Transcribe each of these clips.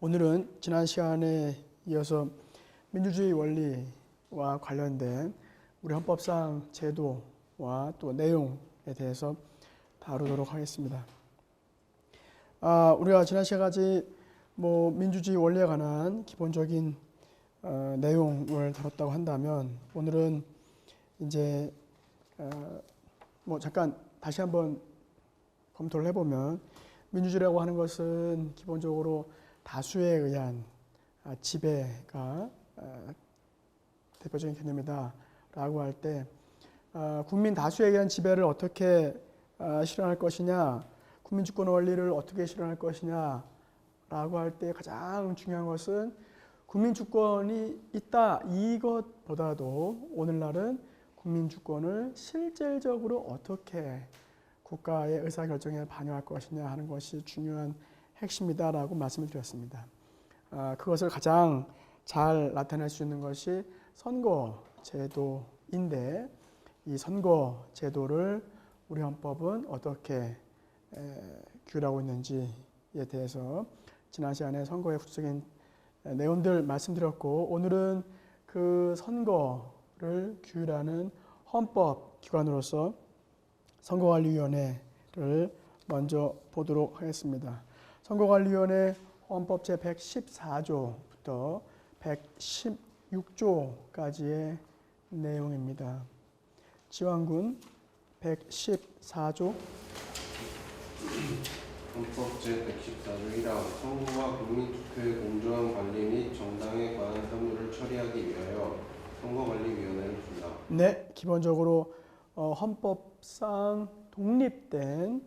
오늘은 지난 시간에 이어서 민주주의 원리와 관련된 우리 헌법상 제도와 또 내용에 대해서 다루도록 하겠습니다. 우리가 지난 시간까지 민주주의 원리에 관한 기본적인 내용을 다뤘다고 한다면 오늘은 이제 잠깐 다시 한번 검토를 해보면 민주주의라고 하는 것은 기본적으로 다수에 의한 지배가 대표적인 개념이다 라고 할 때 국민 다수에 의한 지배를 어떻게 실현할 것이냐, 국민주권 원리를 어떻게 실현할 것이냐 라고 할 때 가장 중요한 것은 국민주권이 있다 이것보다도 오늘날은 국민주권을 실질적으로 어떻게 국가의 의사결정에 반영할 것이냐 하는 것이 중요한 핵심이다라고 말씀을 드렸습니다. 그것을 가장 잘 나타낼 수 있는 것이 선거제도인데 이 선거제도를 우리 헌법은 어떻게 규율하고 있는지에 대해서 지난 시간에 선거의 구체적인 내용들 말씀드렸고, 오늘은 그 선거를 규율하는 헌법기관으로서 선거관리위원회를 먼저 보도록 하겠습니다. 선거관리위원회 헌법 제114조부터 116조까지의 내용입니다. 지왕군 114조. 헌법 제114조 1항 선거와 국민투표의 공정한 관리 및 정당에 관한 사무를 처리하기 위하여 선거관리위원회를 둔다. 네, 기본적으로 헌법상 독립된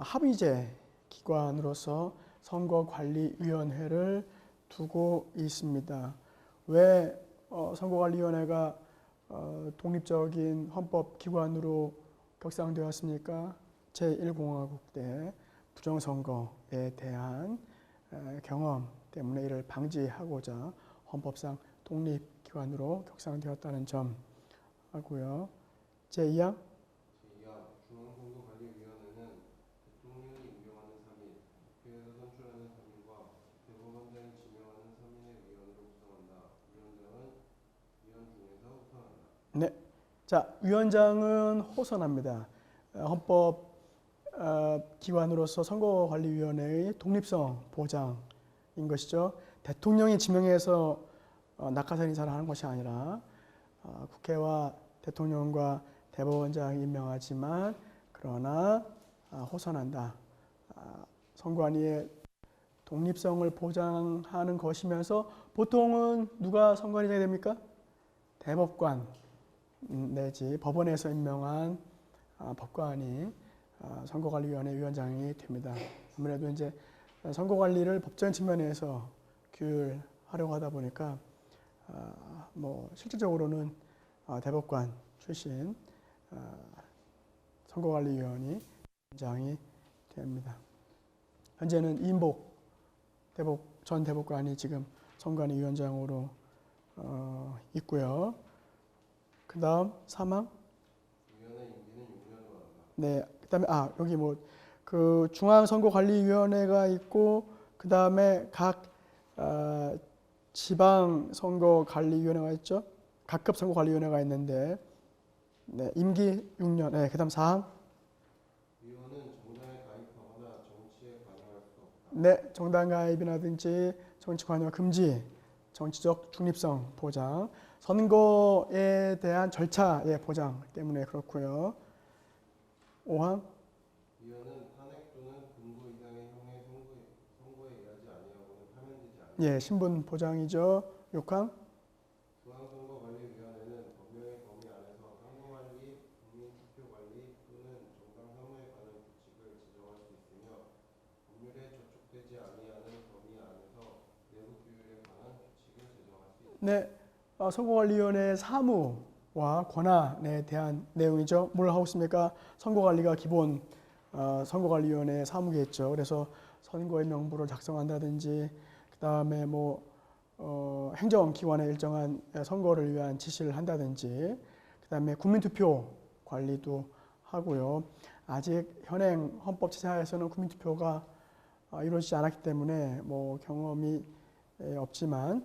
합의제 기관으로서 선거관리위원회를 두고 있습니다. 왜 선거관리위원회가 독립적인 헌법기관으로 격상되었습니까? 제1공화국 때 부정선거에 대한 경험 때문에 이를 방지하고자 헌법상 독립기관으로 격상되었다는 점 하고요. 제2항 중앙선거관리위원회는 대통령이 임명하는 3인, 국회에서 선출하는 3인과 대법원장이 지명하는 3인의 위원으로 구성한다. 위원장은 위원 중에서 호선한다. 네, 자, 위원장은 호선합니다. 헌법 기관으로서 선거관리위원회의 독립성 보장인 것이죠. 대통령이 지명해서 낙하산 인사를 하는 것이 아니라 국회와 대통령과 대법원장이 임명하지만 그러나 호선한다. 선관위의 독립성을 보장하는 것이면서 보통은 누가 선관위가 됩니까? 대법관 내지 법원에서 임명한 법관이 선거관리위원회 위원장이 됩니다. 아무래도 이제 선거관리를 법적인 측면에서 규율하려고 하다 보니까 실질적으로는 대법관 출신 선거관리위원이 위원장이 됩니다. 현재는 이인복 전 대법관이 지금 선관위 위원장으로 있고요. 그 다음 3항. 위원회 임기는 6년으로 한다. 네, 그 다음에 여기 그 중앙선거관리위원회가 있고 그 다음에 각 지방선거관리위원회가 있죠. 각급 선거관리위원회가 있는데 네, 임기 6년. 네, 그 다음 4항. 위원은 정당에 가입하거나 정치에 관여할 수 없다. 네, 정당 가입이라든지 정치 관여 금지, 정치적 중립성 보장, 선거에 대한 절차의 보장 때문에 그렇고요. 5항. 위원은 탄핵 또는 금고 이상의 형의 선고에 의하지 아니하고는 파면되지 않는다. 예, 신분 보장이죠. 6항. 중앙선거관리위원회는 법령의 범위 안에서 선거관리, 국민투표관리 또는 정당 사무에 관한 규칙을 제정할 수 있으며 법률에 저촉되지 아니하는 범위 안에서 내부 규율에 관한 규칙을 제정할 수 있다. 네, 선거관리위원회의 사무와 권한에 대한 내용이죠. 뭘 하고 있습니까? 선거관리가 기본 선거관리위원회의 사무겠죠. 그래서 선거의 명부를 작성한다든지 그 다음에 행정기관의 일정한 선거를 위한 지시를 한다든지 그 다음에 국민투표 관리도 하고요. 아직 현행 헌법 제사에서는 국민투표가 이루어지지 않았기 때문에 뭐 경험이 없지만,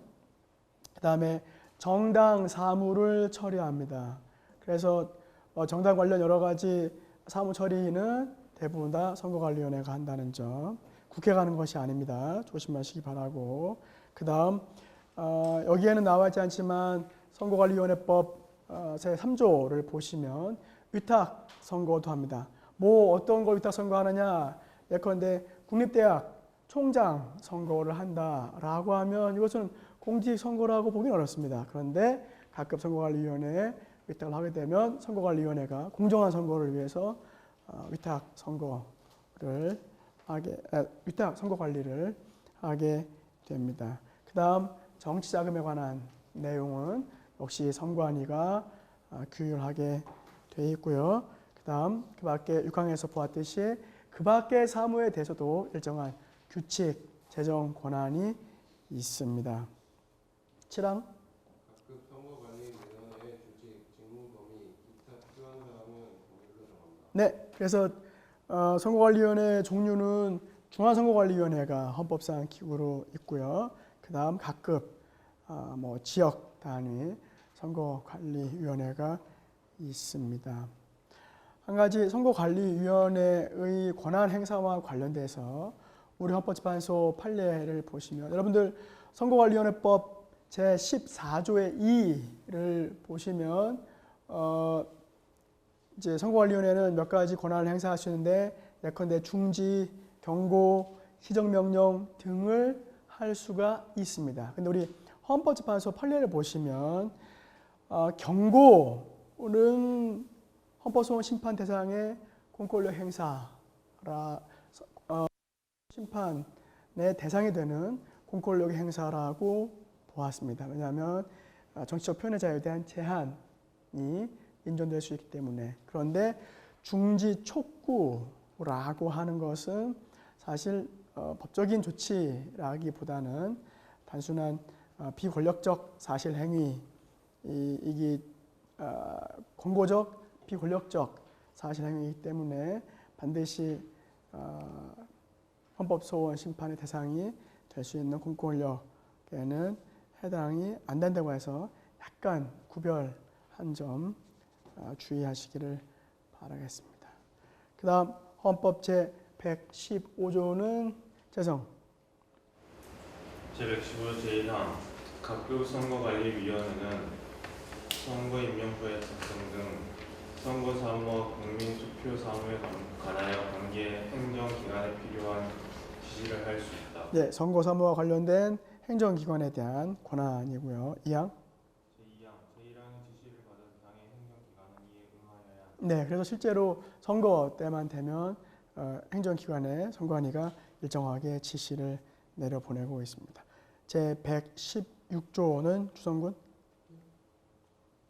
그 다음에 정당 사무를 처리합니다. 그래서 정당 관련 여러 가지 사무 처리는 대부분 다 선거관리위원회가 한다는 점, 국회가 하는 것이 아닙니다. 조심하시기 바라고. 그 다음 여기에는 나와 있지 않지만 선거관리위원회법 제3조를 보시면 위탁 선거도 합니다. 뭐 어떤 걸 위탁 선거하느냐, 예컨대 국립대학 총장 선거를 한다라고 하면 이것은 공직선거라고 보기는 어렵습니다. 그런데 각급 선거관리위원회에 위탁을 하게 되면 선거관리위원회가 공정한 선거를 위해서 위탁 선거를 위탁 선거 관리를 하게 됩니다. 그 다음 정치자금에 관한 내용은 역시 선관위가 규율하게 되어 있고요. 그 다음 그 밖에 6항에서 보았듯이 그 밖의 사무에 대해서도 일정한 규칙, 재정 권한이 있습니다. 7항 각급 선거관리위원회의 조직, 직무 범위, 기타 필요한 사항은 법률로 정한다. 네, 그래서 선거관리위원회 종류는 중앙선거관리위원회가 헌법상 기구로 있고요. 그 다음 각급 뭐 지역 단위 선거관리위원회가 있습니다. 한 가지 선거관리위원회의 권한 행사와 관련돼서 우리 헌법재판소 판례를 보시면, 여러분들 선거관리위원회법 제14조의 2를 보시면 이제 선거관리위원회는 몇 가지 권한을 행사할 수 있는데, 예컨대 중지, 경고, 시정명령 등을 할 수가 있습니다. 근데 우리 헌법재판소 판례를 보시면 경고는 헌법소원 심판 대상의 공권력 행사라 심판의 대상이 되는 공권력의 행사라고 보았습니다. 왜냐하면 정치적 표현의 자유에 대한 제한이 인정될 수 있기 때문에. 그런데 중지 촉구라고 하는 것은 사실 법적인 조치라기보다는 단순한 비권력적 사실 행위이기 권고적 비권력적 사실 행위이기 때문에 반드시 헌법소원 심판의 대상이 될 수 있는 공권력에는 해당이 안 된다고 해서 약간 구별한 점 주의하시기를 바라겠습니다. 그 다음 헌법 제115조는 재성. 제115조 제1항 각급 선거관리위원회는 선거임명부의 작성 등 선거사무와 국민투표사무에 관하여 관계 행정기관에 필요한 지시를 할 수 있다. 네, 선거사무와 관련된 행정기관에 대한 권한이고요. 2항. 제2항의 지시를 받은 당의 행정기관은 이에 응하여야 한다. 네, 그래서 실제로 선거 때만 되면 행정기관의 선관위가 일정하게 지시를 내려보내고 있습니다. 제116조는 주성군.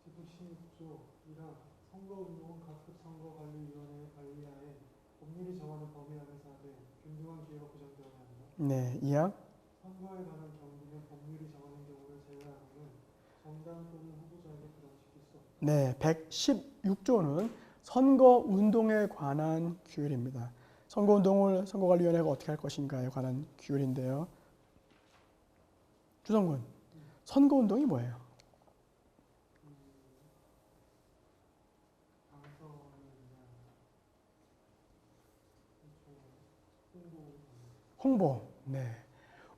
제116조 1항 선거운동은 각급 선거관리위원회의 관리하에 법률이 정하는 범위 안에서 하되 균등한 기회가 보장되어야 한다. 네, 2항. 선거에 관한 경비는 법률이 정하는 경우를 제외하고는 정당 또는 후보자에게 부담시킬 수 없다. 네, 116조는 선거운동에 관한 규율입니다. 선거운동을 선거관리위원회가 어떻게 할 것인가에 관한 규율인데요. 주성군, 선거운동이 뭐예요? 당선을 위한 홍보. 네.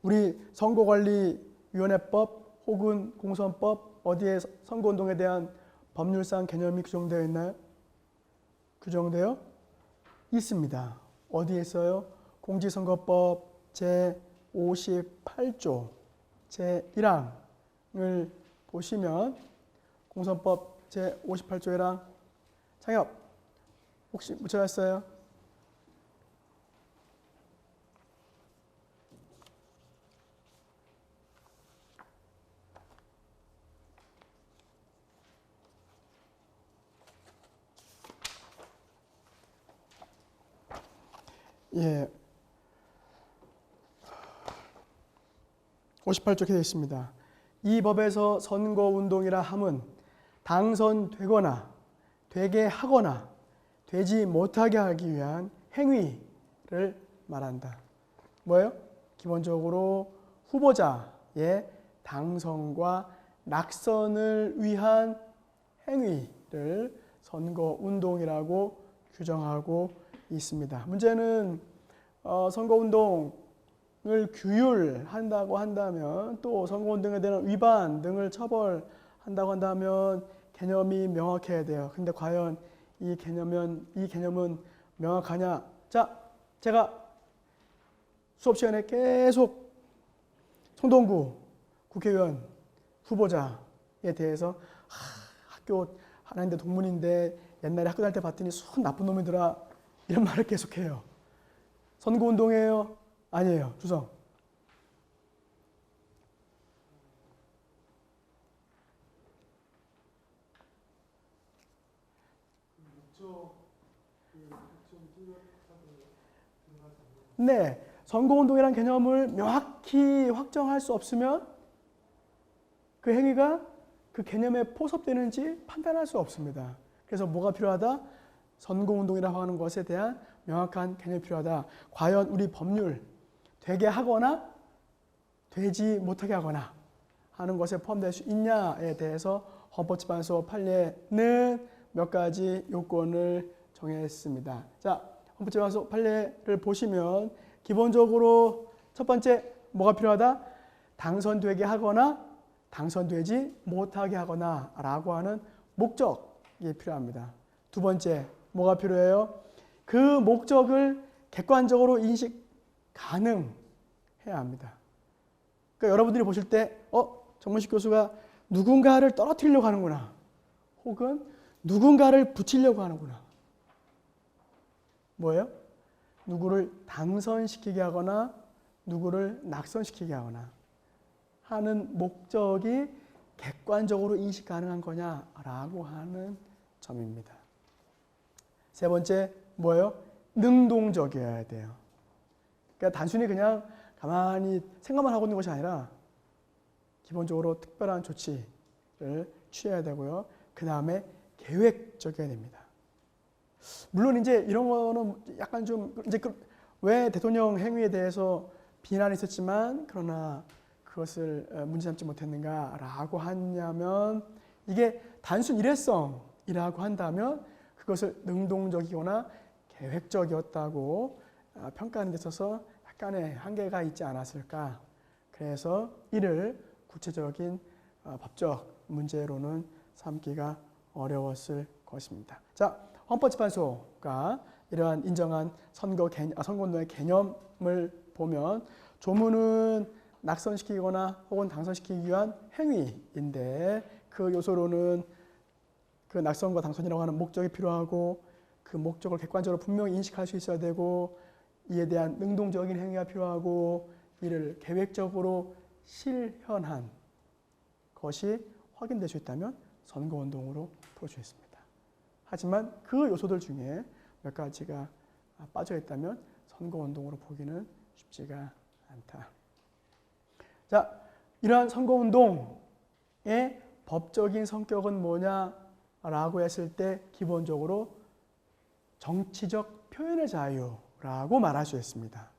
우리 선거관리위원회법 혹은 공선법 어디에 선거운동에 대한 법률상 개념이 규정되어 있나요? 규정되어 있습니다. 어디에 있어요? 공직선거법 제58조 제1항을 보시면 공선법 제58조 1항 창엽 혹시 묻혀놨어요? 예. 58조 이렇게 되어 있습니다. 이 법에서 선거운동이라 함은 당선되거나 되게 하거나 되지 못하게 하기 위한 행위를 말한다. 뭐예요? 기본적으로 후보자의 당선과 낙선을 위한 행위를 선거운동이라고 규정하고 있습니다. 문제는 선거운동을 규율한다고 한다면 또 선거운동에 대한 위반 등을 처벌한다고 한다면 개념이 명확해야 돼요. 근데 과연 이 개념은 명확하냐? 자, 제가 수업 시간에 계속 성동구 국회의원 후보자에 대해서 학교 하나인데 동문인데 옛날에 학교 다닐 때 봤더니 손 나쁜 놈이더라 이런 말을 계속해요. 선거운동이에요? 아니에요. 주성. 네, 선거운동이라는 개념을 명확히 확정할 수 없으면 그 행위가 그 개념에 포섭되는지 판단할 수 없습니다. 그래서 뭐가 필요하다? 선거운동이라고 하는 것에 대한 명확한 개념이 필요하다. 과연 우리 법률 되게 하거나 되지 못하게 하거나 하는 것에 포함될 수 있냐에 대해서 헌법재판소 판례는 몇 가지 요건을 정했습니다. 자, 헌법재판소 판례를 보시면 기본적으로 첫 번째 뭐가 필요하다? 당선되게 하거나 당선되지 못하게 하거나 라고 하는 목적이 필요합니다. 두 번째 뭐가 필요해요? 그 목적을 객관적으로 인식 가능해야 합니다. 그러니까 여러분들이 보실 때 정문식 교수가 누군가를 떨어뜨리려고 하는구나. 혹은 누군가를 붙이려고 하는구나. 뭐예요? 누구를 당선시키게 하거나 누구를 낙선시키게 하거나 하는 목적이 객관적으로 인식 가능한 거냐라고 하는 점입니다. 세 번째 뭐예요? 능동적이어야 돼요. 그러니까 단순히 그냥 가만히 생각만 하고 있는 것이 아니라 기본적으로 특별한 조치를 취해야 되고요. 그 다음에 계획적이어야 됩니다. 물론 이제 이런 거는 약간 좀 이제 왜 대통령 행위에 대해서 비난이 있었지만 그러나 그것을 문제 삼지 못했는가라고 하냐면 이게 단순 일회성이라고 한다면 그것을 능동적이거나 계획적이었다고 평가하는 데 있어서 약간의 한계가 있지 않았을까. 그래서 이를 구체적인 법적 문제로는 삼기가 어려웠을 것입니다. 자, 헌법재판소가 이러한 인정한 선거운동의 개념을 보면 조문은 낙선시키거나 혹은 당선시키기 위한 행위인데 그 요소로는 그 낙선과 당선이라고 하는 목적이 필요하고 그 목적을 객관적으로 분명히 인식할 수 있어야 되고 이에 대한 능동적인 행위가 필요하고 이를 계획적으로 실현한 것이 확인될 수 있다면 선거운동으로 볼 수 있습니다. 하지만 그 요소들 중에 몇 가지가 빠져 있다면 선거운동으로 보기는 쉽지가 않다. 자, 이러한 선거운동의 법적인 성격은 뭐냐라고 했을 때 기본적으로 정치적 표현의 자유라고 말할 수 있습니다.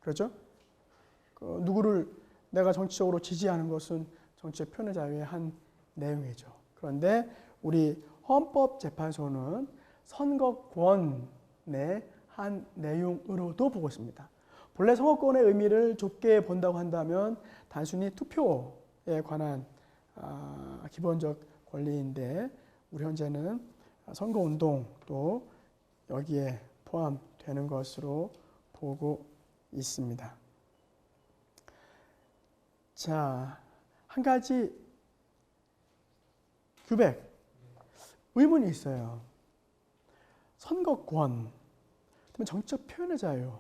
그렇죠? 누구를 내가 정치적으로 지지하는 것은 정치적 표현의 자유의 한 내용이죠. 그런데 우리 헌법재판소는 선거권의 한 내용으로도 보고 있습니다. 본래 선거권의 의미를 좁게 본다고 한다면 단순히 투표에 관한 기본적 권리인데 우리 현재는 선거운동도 여기에 포함되는 것으로 보고 있습니다. 자, 한 가지 규백, 의문이 있어요. 선거권, 정치적 표현의 자유,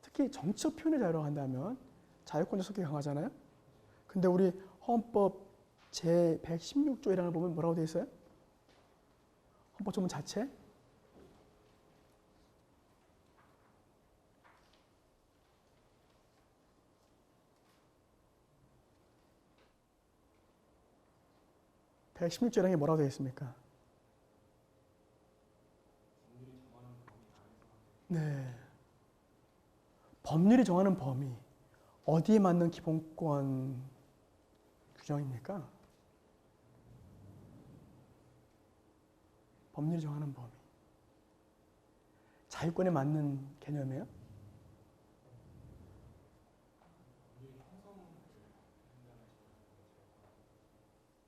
특히 정치적 표현의 자유라고 한다면 자유권적 성격이 강하잖아요. 근데 우리 헌법 제116조이라는 걸 보면 뭐라고 되어 있어요? 헌법 조문 자체? (116조라는) 게 뭐라고 되어 있습니까? 네. 법률이 정하는 범위, 어디에 맞는 기본권 규정입니까? 법률이 정하는 범위. 자유권에 맞는 개념이에요?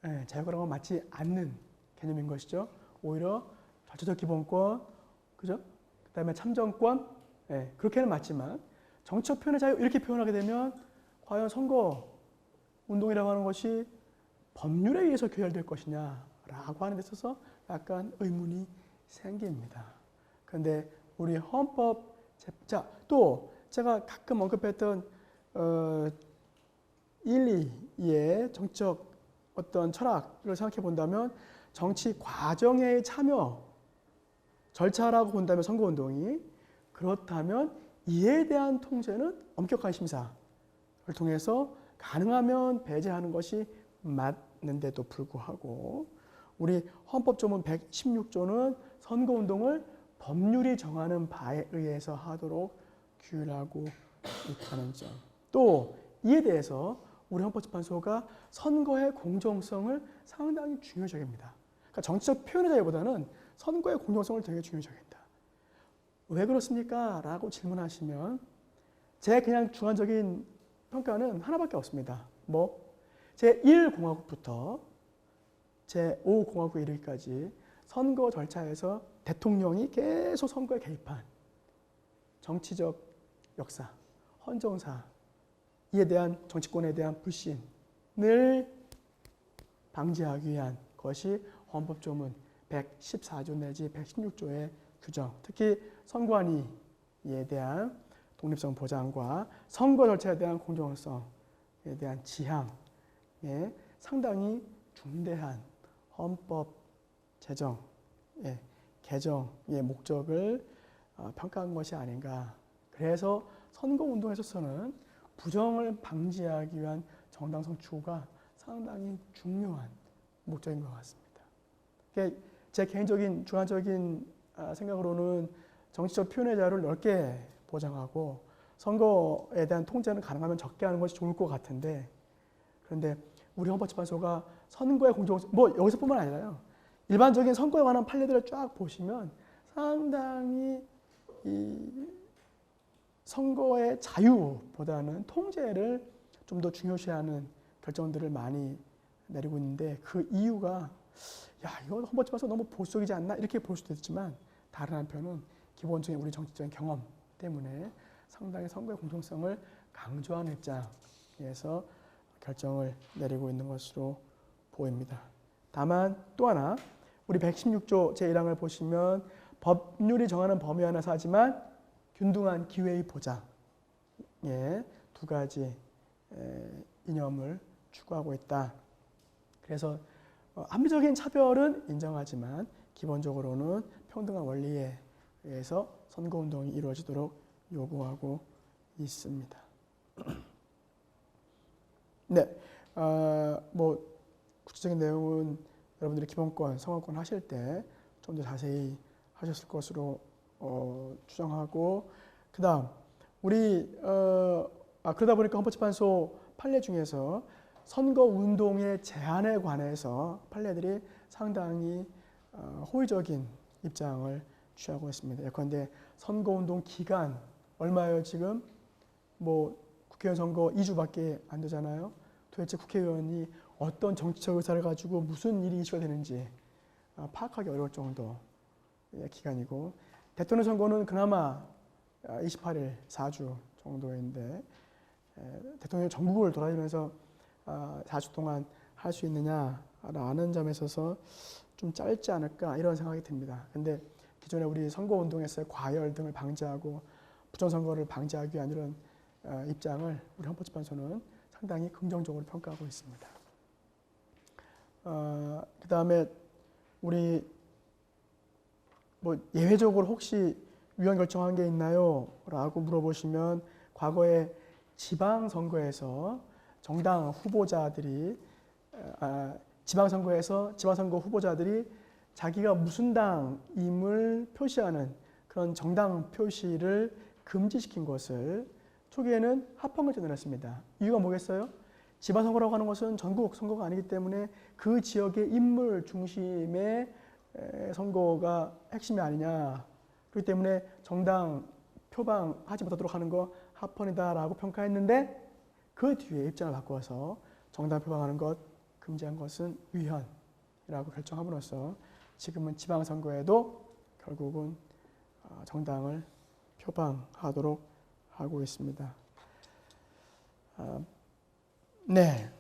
네, 자유권하고 맞지 않는 개념인 것이죠. 오히려 절차적 기본권, 그죠? 그 다음에 참정권, 네, 그렇게는 맞지만 정치적 표현의 자유 이렇게 표현하게 되면 과연 선거 운동이라고 하는 것이 법률에 의해서 규율될 것이냐라고 하는 데 있어서 약간 의문이 생깁니다. 그런데 우리 헌법, 자, 또 제가 가끔 언급했던 1, 2의 정치적 어떤 철학을 생각해 본다면 정치 과정의 참여 절차라고 본다면 선거운동이 그렇다면 이에 대한 통제는 엄격한 심사를 통해서 가능하면 배제하는 것이 맞는데도 불구하고 우리 헌법조문 116조는 선거운동을 법률이 정하는 바에 의해서 하도록 규율하고 있다는 점. 또 이에 대해서 우리 헌법재판소가 선거의 공정성을 상당히 중요시 여깁니다. 그러니까 정치적 표현의 자유보다는 선거의 공정성을 되게 중요시 여긴다. 왜 그렇습니까? 라고 질문하시면 제 그냥 주관적인 평가는 하나밖에 없습니다. 제1공화국부터 제5공화국에 이르기까지 선거 절차에서 대통령이 계속 선거에 개입한 정치적 역사, 헌정사, 이에 대한 정치권에 대한 불신을 방지하기 위한 것이 헌법조문 114조 내지 116조의 규정, 특히 선관위에 대한 독립성 보장과 선거 절차에 대한 공정성에 대한 지향에 상당히 중대한 헌법 개정의 목적을 평가한 것이 아닌가. 그래서 선거운동에 있어서는 부정을 방지하기 위한 정당성 추구가 상당히 중요한 목적인 것 같습니다. 제 개인적인 주관적인 생각으로는 정치적 표현의 자유를 넓게 보장하고 선거에 대한 통제는 가능하면 적게 하는 것이 좋을 것 같은데 그런데 우리 헌법재판소가 선거의 공정성, 여기서뿐만 아니라요. 일반적인 선거에 관한 판례들을 쫙 보시면 상당히 이 선거의 자유보다는 통제를 좀 더 중요시하는 결정들을 많이 내리고 있는데 그 이유가 이거 헌법재판소 너무 보수적이지 않나 이렇게 볼 수도 있지만 다른 한편은 기본적인 우리 정치적인 경험 때문에 상당히 선거의 공정성을 강조하는 입장에서 결정을 내리고 있는 것으로 보입니다. 다만 또 하나 우리 116조 제1항을 보시면 법률이 정하는 범위 안에서 하지만 균등한 기회의 보장에 두 가지 이념을 추구하고 있다. 그래서 합리적인 차별은 인정하지만 기본적으로는 평등한 원리에 의해서 선거운동이 이루어지도록 요구하고 있습니다. 네, 구체적인 내용은 여러분들이 기본권, 선거권 하실 때 좀 더 자세히 하셨을 것으로 추정하고 그다음 우리 그러다 보니까 헌법재판소 판례 중에서 선거운동의 제한에 관해서 판례들이 상당히 호의적인 입장을 취하고 있습니다. 예컨대 선거운동 기간 얼마예요 지금? 국회의원 선거 2주밖에 안 되잖아요. 도대체 국회의원이 어떤 정치적 의사를 가지고 무슨 일이 이슈가 되는지 파악하기 어려울 정도의 기간이고 대통령 선거는 그나마 28일 4주 정도인데 대통령이 전국을 돌아다니면서 4주 동안 할 수 있느냐라는 점에 있어서 좀 짧지 않을까 이런 생각이 듭니다. 근데 기존에 우리 선거운동에서의 과열 등을 방지하고 부정선거를 방지하기 위한 이런 입장을 우리 헌법재판소는 상당히 긍정적으로 평가하고 있습니다. 그 다음에 우리 예외적으로 혹시 위헌 결정한 게 있나요? 라고 물어보시면 과거에 지방선거에서 정당 후보자들이 지방선거 후보자들이 자기가 무슨 당임을 표시하는 그런 정당 표시를 금지시킨 것을 초기에는 합헌결제를 했습니다. 이유가 뭐겠어요? 지방선거라고 하는 것은 전국 선거가 아니기 때문에 그 지역의 인물 중심의 선거가 핵심이 아니냐. 그렇기 때문에 정당 표방하지 못하도록 하는 거 합헌이다라고 평가했는데 그 뒤에 입장을 바꿔서 정당 표방하는 것 금지한 것은 위헌이라고 결정함으로써 지금은 지방선거에도 결국은 정당을 표방하도록 하고 있습니다. 네.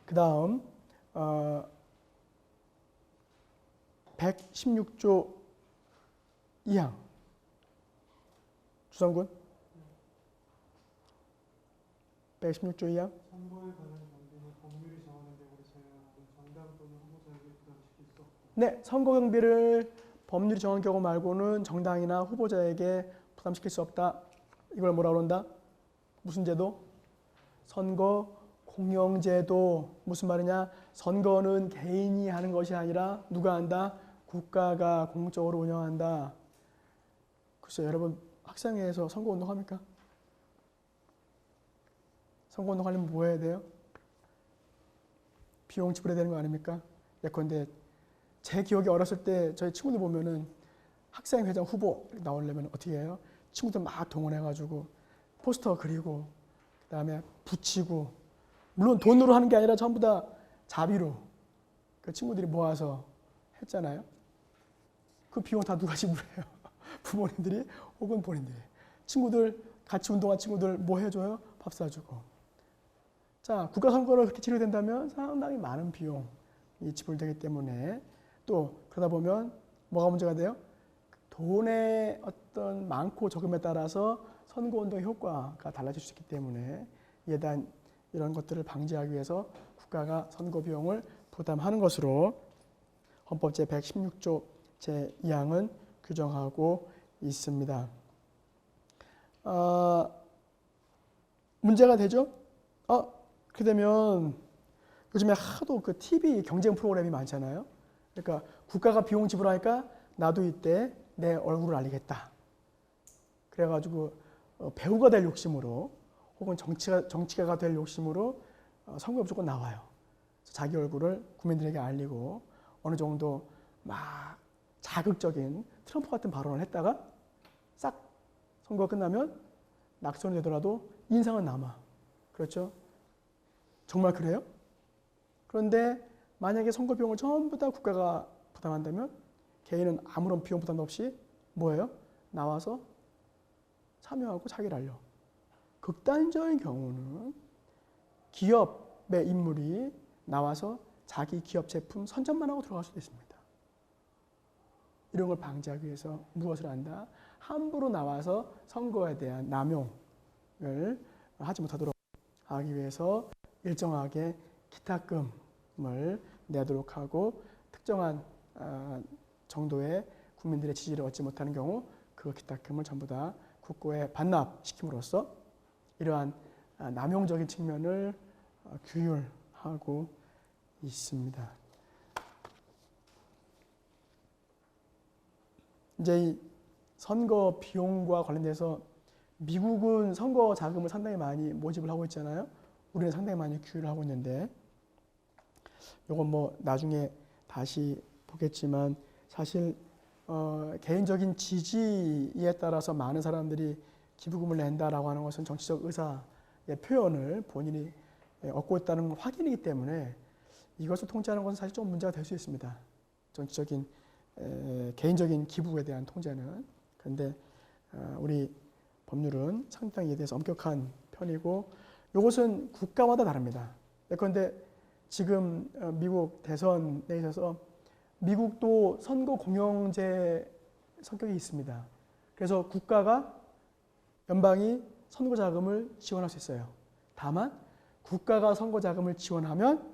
그 다음 116조 2항 주성군 116조 2항 선거에 관한 경비는 법률이 정하는 내용을 제외하고 정당 또는 후보자에게 부담시킬 수 없다. 네, 선거 경비를 법률이 정한 경우 말고는 정당이나 후보자에게 부담시킬 수 없다. 이걸 뭐라 그런다? 무슨 제도? 선거 공영제도. 무슨 말이냐? 선거는 개인이 하는 것이 아니라 누가 한다? 국가가 공적으로 운영한다. 글쎄요, 여러분 학생회에서 선거운동 합니까? 선거운동 하려면 뭐 해야 돼요? 비용 지불해야 되는 거 아닙니까? 예컨대 제 기억에 어렸을 때 저희 친구들 보면은 학생회장 후보 나오려면 어떻게 해요? 친구들 막 동원해가지고 포스터 그리고 그 다음에 붙이고 물론 돈으로 하는 게 아니라 전부 다 자비로 그 친구들이 모아서 했잖아요. 그 비용 다 누가 지불해요? 부모님들이 혹은 본인들이. 친구들 같이 운동한 친구들 뭐 해줘요? 밥 사주고. 자, 국가 선거를 그렇게 치르된다면 상당히 많은 비용이 지불되기 때문에 또 그러다 보면 뭐가 문제가 돼요? 돈의 어떤 많고 적음에 따라서 선거운동의 효과가 달라질 수 있기 때문에 이에 대한 이런 것들을 방지하기 위해서 국가가 선거 비용을 부담하는 것으로 헌법 제116조 제2항은 규정하고 있습니다. 문제가 되죠? 그렇게 되면 요즘에 하도 그 TV 경쟁 프로그램이 많잖아요. 그러니까 국가가 비용 지불하니까 나도 이때 내 얼굴을 알리겠다. 그래가지고 배우가 될 욕심으로 혹은 정치가가 될 욕심으로 선거에 무조건 나와요. 자기 얼굴을 국민들에게 알리고 어느 정도 막 자극적인 트럼프 같은 발언을 했다가 싹 선거가 끝나면 낙선이 되더라도 인상은 남아. 그렇죠? 정말 그래요? 그런데 만약에 선거 비용을 전부 다 국가가 부담한다면 개인은 아무런 비용 부담 없이 뭐예요? 나와서 참여하고 자기를 알려. 극단적인 경우는 기업의 인물이 나와서 자기 기업 제품 선전만 하고 들어갈 수도 있습니다. 이런 걸 방지하기 위해서 무엇을 한다? 함부로 나와서 선거에 대한 남용을 하지 못하도록 하기 위해서 일정하게 기탁금을 내도록 하고 특정한 정도의 국민들의 지지를 얻지 못하는 경우 그 기탁금을 전부 다 국고에 반납시킴으로써 이러한 남용적인 측면을 규율하고 있습니다. 이제 이 선거 비용과 관련돼서 미국은 선거 자금을 상당히 많이 모집을 하고 있잖아요. 우리는 상당히 많이 규율을 하고 있는데 이건 뭐 나중에 다시 보겠지만 사실 개인적인 지지에 따라서 많은 사람들이 기부금을 낸다라고 하는 것은 정치적 의사의 표현을 본인이 얻고 있다는 확인이기 때문에 이것을 통제하는 것은 사실 좀 문제가 될 수 있습니다. 정치적인 개인적인 기부에 대한 통제는. 그런데 우리 법률은 상당히 이에 대해서 엄격한 편이고 이것은 국가마다 다릅니다. 예컨대 지금 미국 대선에 있어서 미국도 선거 공영제 성격이 있습니다. 그래서 국가가 연방이 선거 자금을 지원할 수 있어요. 다만 국가가 선거 자금을 지원하면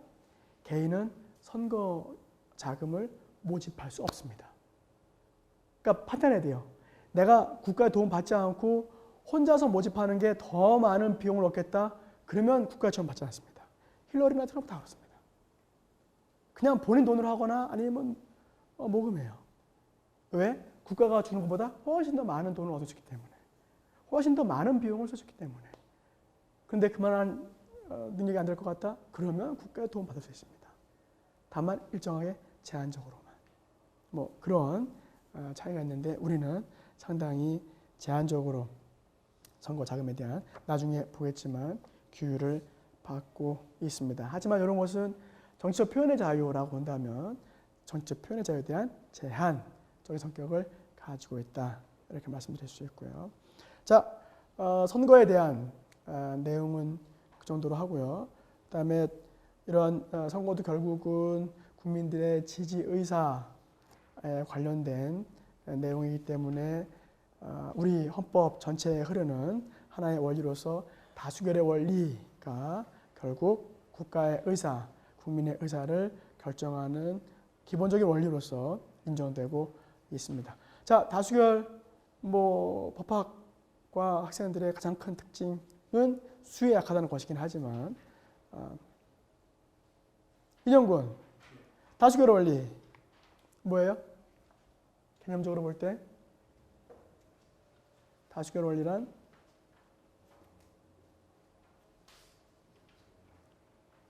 개인은 선거 자금을 모집할 수 없습니다. 그러니까 판단해야 돼요. 내가 국가의 도움 받지 않고 혼자서 모집하는 게 더 많은 비용을 얻겠다. 그러면 국가 지원 받지 않습니다. 힐러리나 트럼프 다 그렇습니다. 그냥 본인 돈으로 하거나 아니면 모금해요. 왜? 국가가 주는 것보다 훨씬 더 많은 돈을 얻을 수 있기 때문에. 훨씬 더 많은 비용을 써줬기 때문에. 그런데 그만한 능력이 안 될 것 같다? 그러면 국가의 도움 받을 수 있습니다. 다만 일정하게 제한적으로만. 뭐 그런 차이가 있는데 우리는 상당히 제한적으로 선거 자금에 대한 나중에 보겠지만 규율을 받고 있습니다. 하지만 이런 것은 정치적 표현의 자유라고 본다면 정치적 표현의 자유에 대한 제한적인 성격을 가지고 있다. 이렇게 말씀드릴 수 있고요. 자, 선거에 대한 내용은 그 정도로 하고요. 그다음에 이런 선거도 결국은 국민들의 지지 의사에 관련된 내용이기 때문에 우리 헌법 전체에 흐르는 하나의 원리로서 다수결의 원리가 결국 국가의 의사, 국민의 의사를 결정하는 기본적인 원리로서 인정되고 있습니다. 자, 다수결 법학과 학생들의 가장 큰 특징은 수에 약하다는 것이긴 하지만 인영군, 다수결 원리 뭐예요? 개념적으로 볼 때 다수결 원리란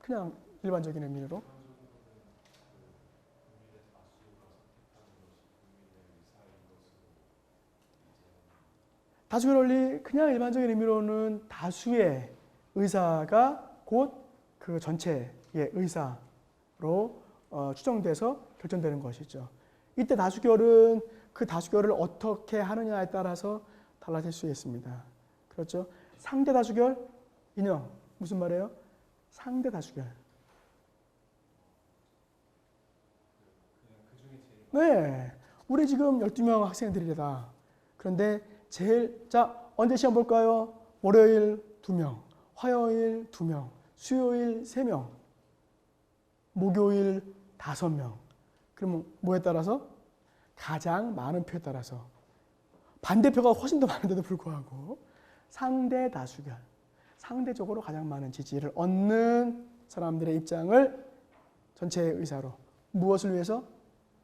그냥 일반적인 의미로 다수결 원리 그냥 일반적인 의미로는 다수의 의사가 곧 그 전체의 의사로 추정돼서 결정되는 것이죠. 이때 다수결은 그 다수결을 어떻게 하느냐에 따라서 달라질 수 있습니다. 그렇죠? 상대 다수결, 인형 무슨 말이에요? 상대 다수결. 네, 우리 지금 12명 학생들이다. 그런데 자, 언제 시험 볼까요? 월요일 2명, 화요일 2명, 수요일 3명, 목요일 5명. 그러면 뭐에 따라서? 가장 많은 표에 따라서. 반대표가 훨씬 더 많은데도 불구하고 상대 다수결, 상대적으로 가장 많은 지지를 얻는 사람들의 입장을 전체의 의사로 무엇을 위해서?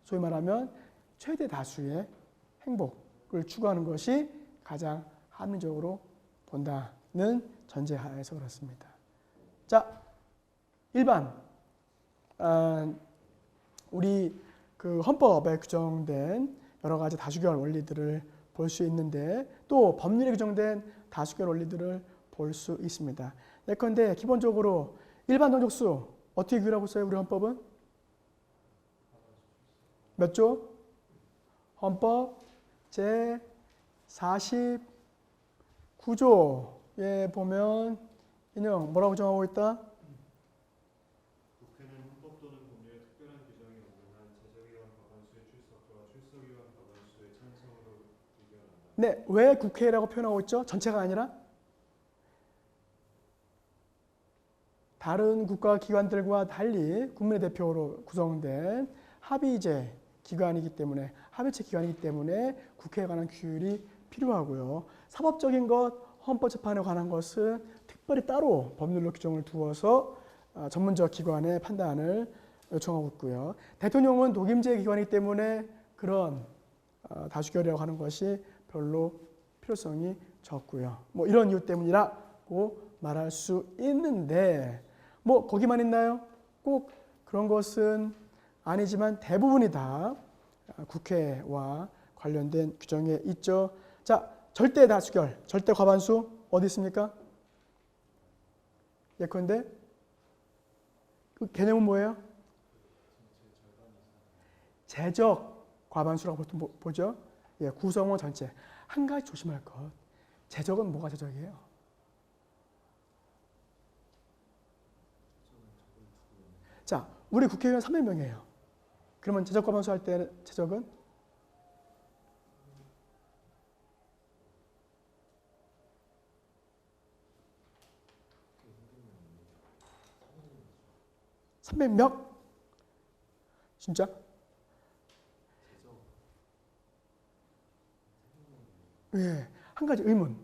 소위 말하면 최대 다수의 행복을 추구하는 것이 가장 합리적으로 본다는 전제하에서 그렇습니다. 자, 일반 우리 그 헌법에 규정된 여러 가지 다수결 원리들을 볼 수 있는데 또 법률에 규정된 다수결 원리들을 볼 수 있습니다. 예컨대 기본적으로 일반 동족수 어떻게 규율하고 있어요? 우리 헌법은 몇 조? 헌법 제 49조에 보면 인형 뭐라고 정하고 있다? 국회는 헌법 또는 법률에 특별한 규정이 없는 한 제적위원 과반수의 출석과 출석위원 과반수의 찬성으로 의결한다. 네, 왜 국회라고 표현하고 있죠? 전체가 아니라 다른 국가 기관들과 달리 국민의 대표로 구성된 합의제 기관이기 때문에 합의체 기관이기 때문에 국회에 관한 규율이 필요하고요. 사법적인 것, 헌법재판에 관한 것은 특별히 따로 법률로 규정을 두어서 전문적 기관의 판단을 요청하고 있고요. 대통령은 독임제 기관이기 때문에 그런 다수결이라고 하는 것이 별로 필요성이 적고요. 뭐 이런 이유 때문이라고 말할 수 있는데 뭐 거기만 있나요? 꼭 그런 것은 아니지만 대부분이 다 국회와 관련된 규정에 있죠. 자, 절대 다수결, 절대 과반수 어디 있습니까? 예컨대 그 개념은 뭐예요? 제적 과반수라고 보통 보죠. 예, 구성원 전체. 한 가지 조심할 것. 제적은 뭐가 제적이에요? 자, 우리 국회의원 300명이에요. 그러면 제적 과반수 할 때 제적은 300명? 진짜? 예, 한 가지 의문.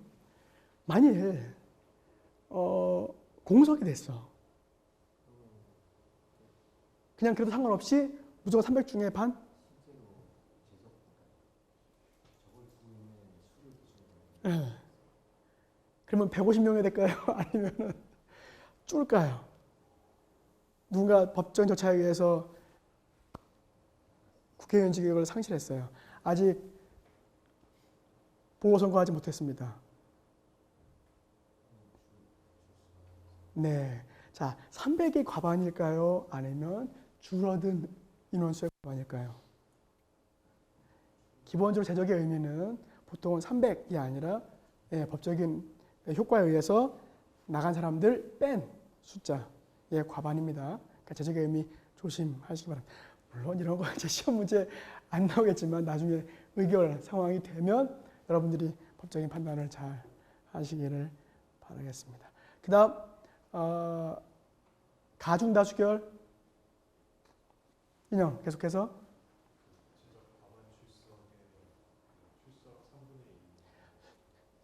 만일 공석이 됐어. 그냥 그래도 상관없이 무조건 300 중에 반? 예. 그러면 150명이 될까요? 아니면 줄까요? 누군가 법정 절차에 의해서 국회의원 직역을 상실했어요. 아직 보궐선거하지 못했습니다. 네. 자, 300이 과반일까요? 아니면 줄어든 인원수의 과반일까요? 기본적으로 제적의 의미는 보통은 300이 아니라 법적인 효과에 의해서 나간 사람들 뺀 숫자의 과반입니다. 그러니까 제적의 의미 조심하시기 바랍니다. 물론 이런 거 이제 시험 문제 안 나오겠지만 나중에 의결 상황이 되면 여러분들이 법적인 판단을 잘 하시기를 바라겠습니다. 그 다음 가중다수결 인형 계속해서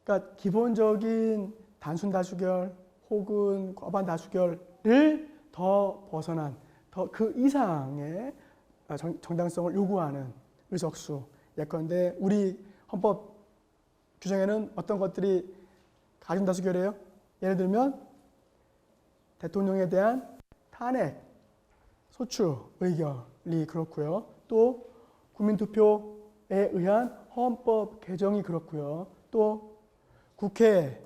그러니까 기본적인 단순 다수결 혹은 과반 다수결을 더 벗어난 더 그 이상의 정당성을 요구하는 의석수 예컨대 우리 헌법 규정에는 어떤 것들이 가중 다수결이에요? 예를 들면 대통령에 대한 탄핵, 소추 의결이 그렇고요. 또 국민투표에 의한 헌법 개정이 그렇고요. 또 국회의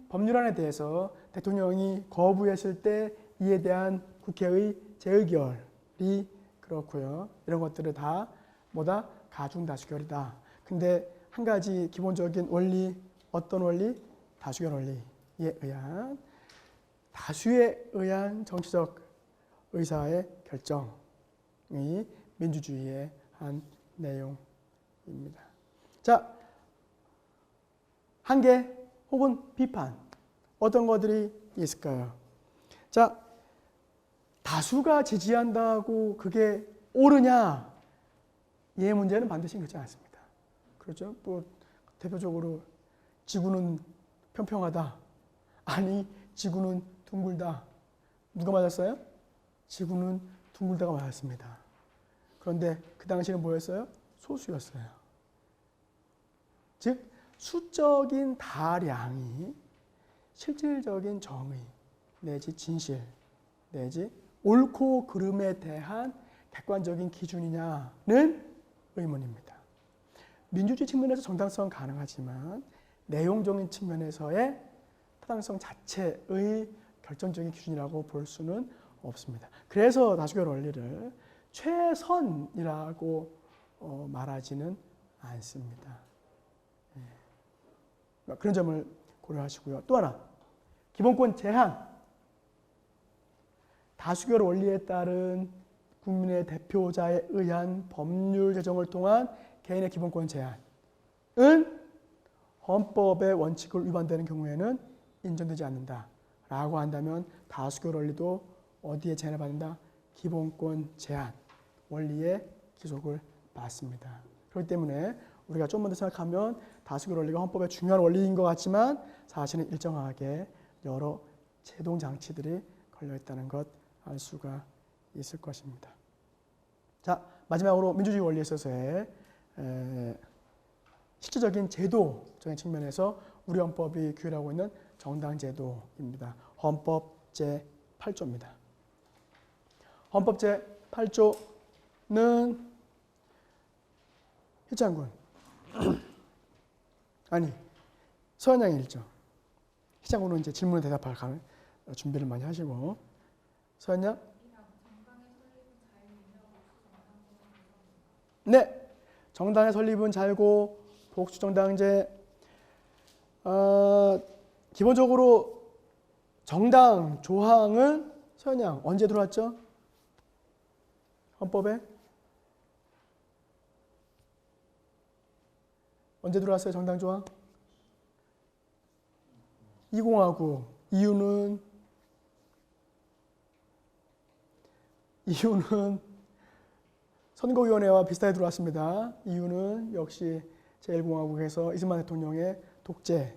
법률안에 대해서 대통령이 거부했을 때 이에 대한 국회의 재의결이 그렇고요. 이런 것들을 다 뭐다? 가중다수결이다. 근데 한 가지 기본적인 원리, 어떤 원리? 다수결 원리에 의한 다수에 의한 정치적 의사의 결정이 민주주의의 한 내용입니다. 자, 한계 혹은 비판 어떤 것들이 있을까요? 자, 다수가 지지한다고 그게 옳으냐? 이 문제는 반드시 그렇지 않습니다. 그렇죠? 뭐 대표적으로 지구는 평평하다. 아니, 지구는 둥글다. 누가 맞았어요? 지구는 둥글다가 맞았습니다. 그런데 그 당시는 뭐였어요? 소수였어요. 즉 수적인 다량이 실질적인 정의 내지 진실 내지 옳고 그름에 대한 객관적인 기준이냐는 의문입니다. 민주주의 측면에서 정당성은 가능하지만 내용적인 측면에서의 타당성 자체의 결정적인 기준이라고 볼 수는 없습니다. 그래서 다수결 원리를 최선이라고 말하지는 않습니다. 그런 점을 고려하시고요. 또 하나, 기본권 제한. 다수결 원리에 따른 국민의 대표자에 의한 법률 제정을 통한 개인의 기본권 제한은 헌법의 원칙을 위반되는 경우에는 인정되지 않는다라고 한다면 다수결 원리도 어디에 제한을 받는다? 기본권 제한 원리에 기속을 받습니다. 그렇기 때문에 우리가 좀 더 생각하면 다수결 원리가 헌법의 중요한 원리인 것 같지만 사실은 일정하게 여러 제동 장치들이 걸려있다는 것 알 수가 있을 것입니다. 자, 마지막으로 민주주의 원리에 있어서의 실질적인 제도적인 측면에서 우리 헌법이 규율하고 있는 정당제도입니다. 헌법 제8조입니다. 헌법 제8조는 희장군 아니 서현양이 읽죠. 희장군은 이제 질문에 대답할 준비를 많이 하시고 서현양? 네, 정당의 설립은 잘고 복수정당제 기본적으로 정당 조항은 서현양 언제 들어왔죠? 헌법에? 언제 들어왔어요? 정당 조항? 20하고 이유는 선거위원회와 비슷하게 들어왔습니다. 이유는 역시 제1공화국에서 이승만 대통령의 독재에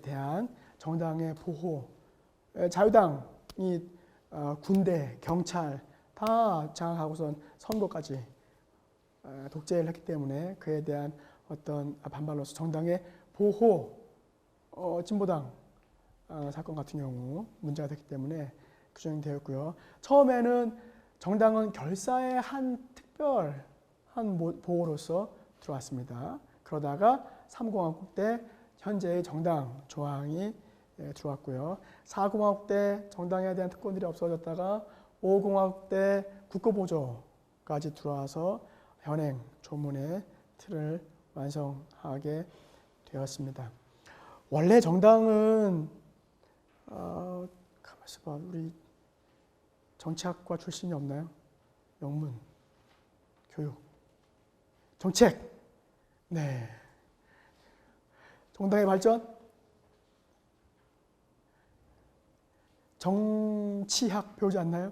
대한 정당의 보호, 자유당이 군대, 경찰 다 장악하고선 선거까지 독재를 했기 때문에 그에 대한 어떤 반발로서 정당의 보호 진보당 사건 같은 경우 문제가 됐기 때문에 규정이 되었고요. 처음에는 정당은 결사의 한 특별한 보호로서 들어왔습니다. 그러다가 3공화국 때 현재의 정당 조항이 들어왔고요. 4공화국 때 정당에 대한 특권들이 없어졌다가 5공화국 때 국고보조까지 들어와서 현행 조문의 틀을 완성하게 되었습니다. 원래 정당은 가만히 있어봐. 우리 정치학과 출신이 없나요? 영문, 교육, 정책. 네. 정당의 발전? 정치학 배우지 않나요?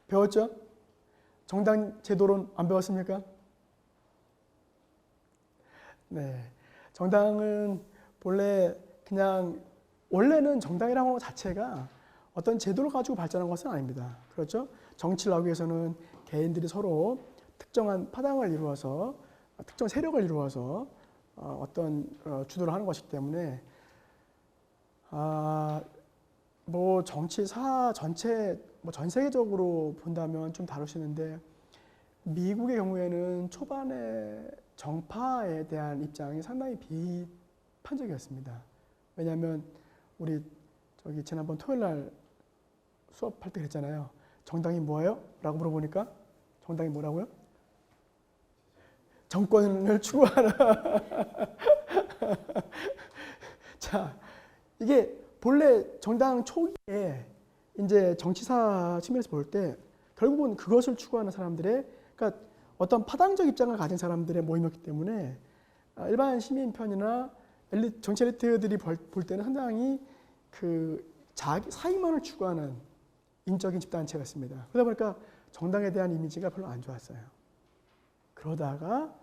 배웠죠? 정당 제도론 안 배웠습니까? 네. 정당은 본래 그냥 원래는 정당이라는 것 자체가 어떤 제도를 가지고 발전한 것은 아닙니다. 그렇죠? 정치를 하기 위해서는 개인들이 서로 특정한 파당을 이루어서 특정 세력을 이루어서 어떤 주도를 하는 것이기 때문에 뭐 정치사 전체 전 세계적으로 본다면 좀 다를 수 있는데 미국의 경우에는 초반에 정파에 대한 입장이 상당히 비판적이었습니다. 왜냐하면 우리 지난번 토요일 날 수업할 때 그랬잖아요. 정당이 뭐예요? 라고 물어보니까 정당이 뭐라고요? 정권을 추구하는. 자, 이게 본래 정당 초기에 이제 정치사 측면에서 볼 때 결국은 그것을 추구하는 사람들의, 그러니까 어떤 파당적 입장을 가진 사람들의 모임이었기 때문에 일반 시민 편이나 정치 엘리트들이 볼 때는 상당히 그 자기 사익만을 추구하는 인적인 집단체였습니다. 그러다 보니까 정당에 대한 이미지가 별로 안 좋았어요. 그러다가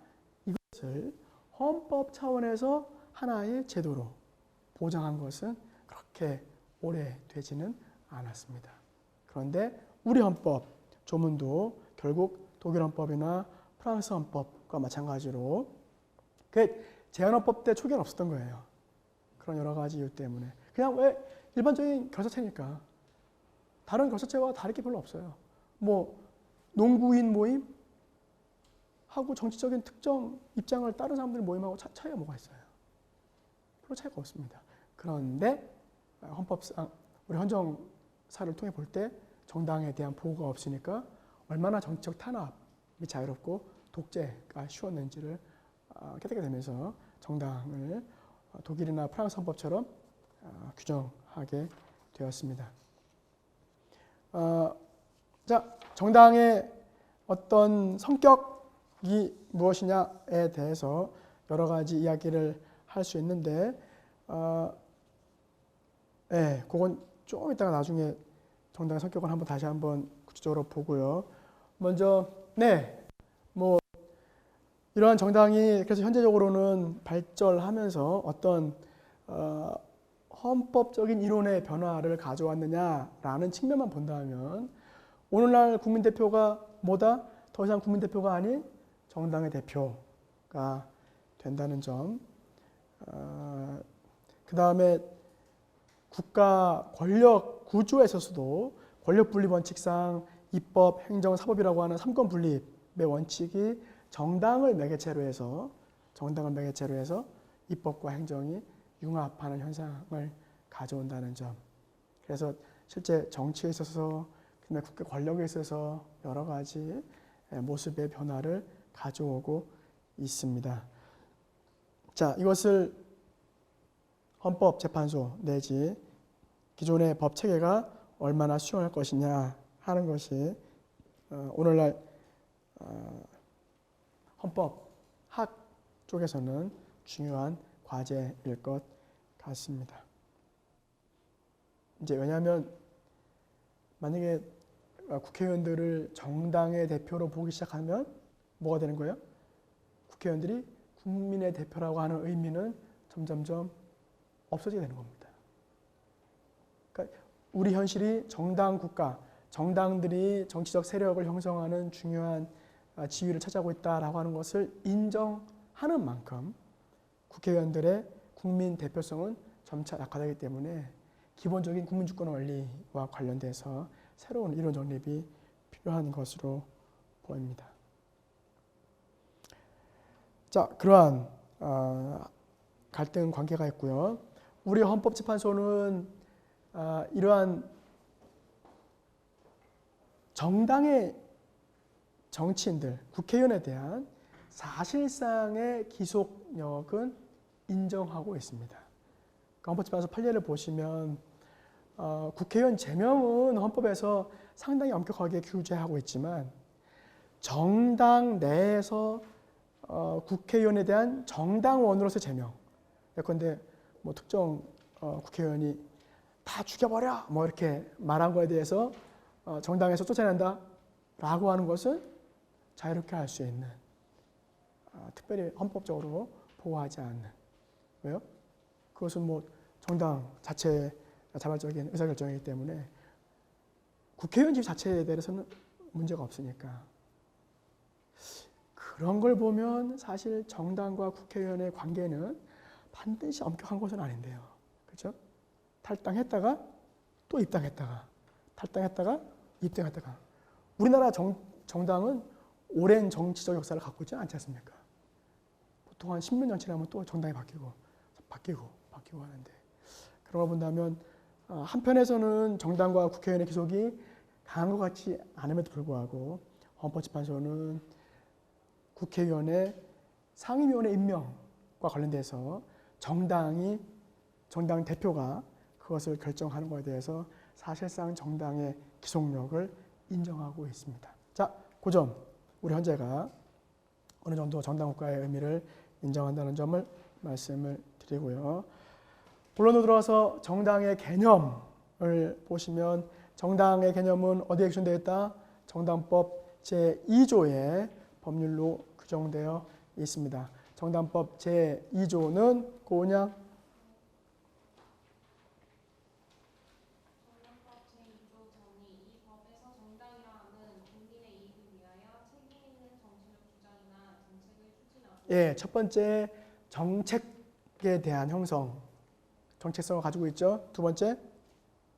이것을 헌법 차원에서 하나의 제도로 보장한 것은 그렇게 오래되지는 않았습니다. 그런데 우리 헌법 조문도 결국 독일 헌법이나 프랑스 헌법과 마찬가지로 그 제한헌법 때 초기에는 없었던 거예요. 그런 여러 가지 이유 때문에. 그냥 왜 일반적인 결사체니까. 다른 결사체와 다를 게 별로 없어요. 뭐 농구인 모임 하고 정치적인 특정 입장을 따른 사람들 모임하고 차이가 뭐가 있어요? 별로 차이가 없습니다. 그런데 헌법상 우리 헌정사를 통해 볼 때 정당에 대한 보호가 없으니까 얼마나 정치적 탄압이 자유롭고 독재가 쉬웠는지를 깨닫게 되면서 정당을 독일이나 프랑스 헌법처럼 규정하게 되었습니다. 자, 정당의 어떤 성격이 무엇이냐에 대해서 여러 가지 이야기를 할 수 있는데, 그건 좀 이따가 나중에 정당의 성격을 다시 한번 구체적으로 보고요. 먼저, 뭐 이러한 정당이 그래서 현재적으로는 발전하면서 어떤 헌법적인 이론의 변화를 가져왔느냐라는 측면만 본다면 오늘날 국민대표가 뭐다? 더 이상 국민대표가 아닌 정당의 대표가 된다는 점. 그 다음에 국가 권력 구조에 있어서도 권력 분립 원칙상 입법, 행정, 사법이라고 하는 삼권 분립의 원칙이 정당을 매개체로 해서 입법과 행정이 융합하는 현상을 가져온다는 점. 그래서 실제 정치에 있어서 그다음에 국가 권력에 있어서 여러 가지 모습의 변화를 가져오고 있습니다. 자, 이것을 헌법재판소 내지 기존의 법 체계가 얼마나 수용할 것이냐 하는 것이 오늘날 헌법학 쪽에서는 중요한 과제일 것 같습니다. 이제 왜냐하면 만약에 국회의원들을 정당의 대표로 보기 시작하면 뭐가 되는 거예요? 국회의원들이 국민의 대표라고 하는 의미는 점점점 없어지게 되는 겁니다. 그러니까 우리 현실이 정당 국가, 정당들이 정치적 세력을 형성하는 중요한 지위를 차지하고 있다라고 하는 것을 인정하는 만큼 국회의원들의 국민 대표성은 점차 약화되기 때문에 기본적인 국민주권 원리와 관련돼서 새로운 이론 정립이 필요한 것으로 보입니다. 자, 그러한 갈등 관계가 있고요. 우리 헌법재판소는 이러한 정당의 정치인들, 국회의원에 대한 사실상의 기속력은 인정하고 있습니다. 헌법재판소 판례를 보시면 국회의원 제명은 헌법에서 상당히 엄격하게 규제하고 있지만 정당 내에서 국회의원에 대한 정당원으로서 제명, 예컨대 뭐 특정 국회의원이 다 죽여버려 뭐 이렇게 말한 거에 대해서 정당에서 쫓아낸다 라고 하는 것은 자유롭게 할 수 있는, 특별히 헌법적으로 보호하지 않는. 왜요? 그것은 뭐 정당 자체의 자발적인 의사결정이기 때문에 국회의원 집 자체에 대해서는 문제가 없으니까. 그런 걸 보면 사실 정당과 국회의원의 관계는 반드시 엄격한 것은 아닌데요. 그렇죠? 탈당했다가 또 입당했다가, 탈당했다가 입당했다가. 우리나라 정당은 오랜 정치적 역사를 갖고 있지 않지 않습니까? 보통 한 10몇 년 지나면 또 정당이 바뀌고 하는데, 그런 걸 본다면 한편에서는 정당과 국회의원의 기속이 강한 것 같지 않음에도 불구하고 헌법재판소는 국회의원의 상임위원회 임명과 관련돼서 정당 대표가 그것을 결정하는 것에 대해서 사실상 정당의 기속력을 인정하고 있습니다. 자, 그 점, 우리 헌재가 어느 정도 정당 국가의 의미를 인정한다는 점을 말씀을 드리고요. 본론으로 들어와서 정당의 개념을 보시면 정당의 개념은 어디에 규정되어 있다? 정당법 제2조의 법률로 규정되어 있습니다. 정당법 제2조는 뭐냐? 정당법 제2조 정의. 이 법에서 정당이라 함은 국민의 이익을 위하여 책임 있는 정치적 주장이나 정책을 추진하고. 예, 첫 번째 정책에 대한 형성, 정체성을 가지고 있죠. 두 번째,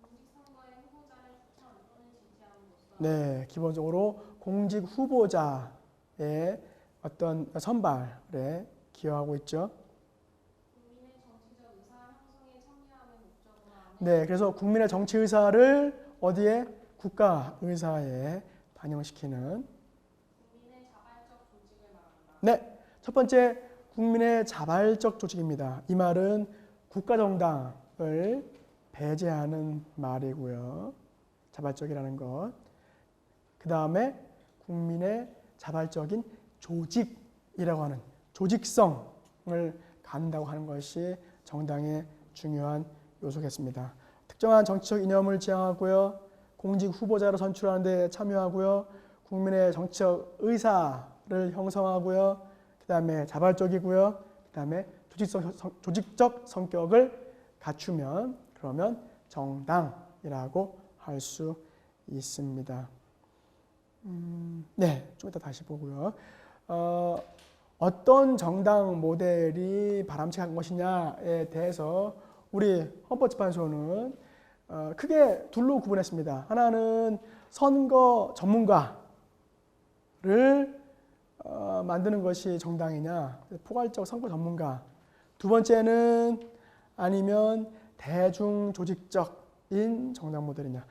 공직선거에 후보자를 추천 또는 지지함으로써. 네, 기본적으로 공직 후보자의 어떤 선발에 기여하고 있죠. 국민의 정치적 의사 형성에 참여함을 목적으로 하는. 네, 그래서 국민의 정치 의사를 어디에? 국가 의사에 반영시키는. 국민의 자발적 조직을 말한다. 네, 첫 번째 국민의 자발적 조직입니다. 이 말은 국가정당을 배제하는 말이고요. 자발적이라는 것. 그 다음에 국민의 자발적인 조직이라고 하는 조직성을 갖는다고 하는 것이 정당의 중요한 요소겠습니다. 특정한 정치적 이념을 지향하고요. 공직 후보자를 선출하는 데 참여하고요. 국민의 정치적 의사를 형성하고요. 그 다음에 자발적이고요. 그 다음에 조직적 성격을 갖추면 그러면 정당이라고 할 수 있습니다. 네, 좀 이따 다시 보고요. 어떤 정당 모델이 바람직한 것이냐에 대해서 우리 헌법재판소는 크게 둘로 구분했습니다. 하나는 선거 전문가를 만드는 것이 정당이냐, 포괄적 선거 전문가. 두 번째는 아니면 대중조직적인 정당 모델이냐.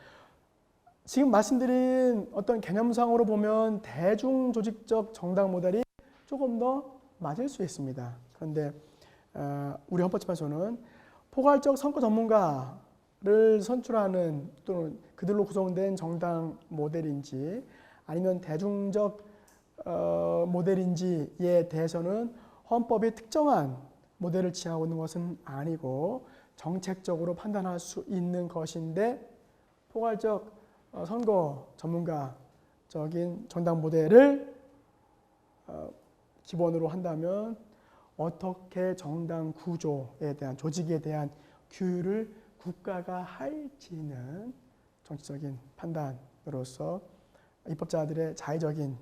지금 말씀드린 어떤 개념상으로 보면 대중조직적 정당 모델이 조금 더 맞을 수 있습니다. 그런데 우리 헌법재판소는 포괄적 선거 전문가를 선출하는 또는 그들로 구성된 정당 모델인지 아니면 대중적 모델인지에 대해서는 헌법이 특정한 모델을 취하고 있는 것은 아니고 정책적으로 판단할 수 있는 것인데, 포괄적 선거 전문가적인 정당 모델을 기본으로 한다면 어떻게 정당 구조에 대한, 조직에 대한 규율을 국가가 할지는 정치적인 판단으로서 입법자들의 자의적인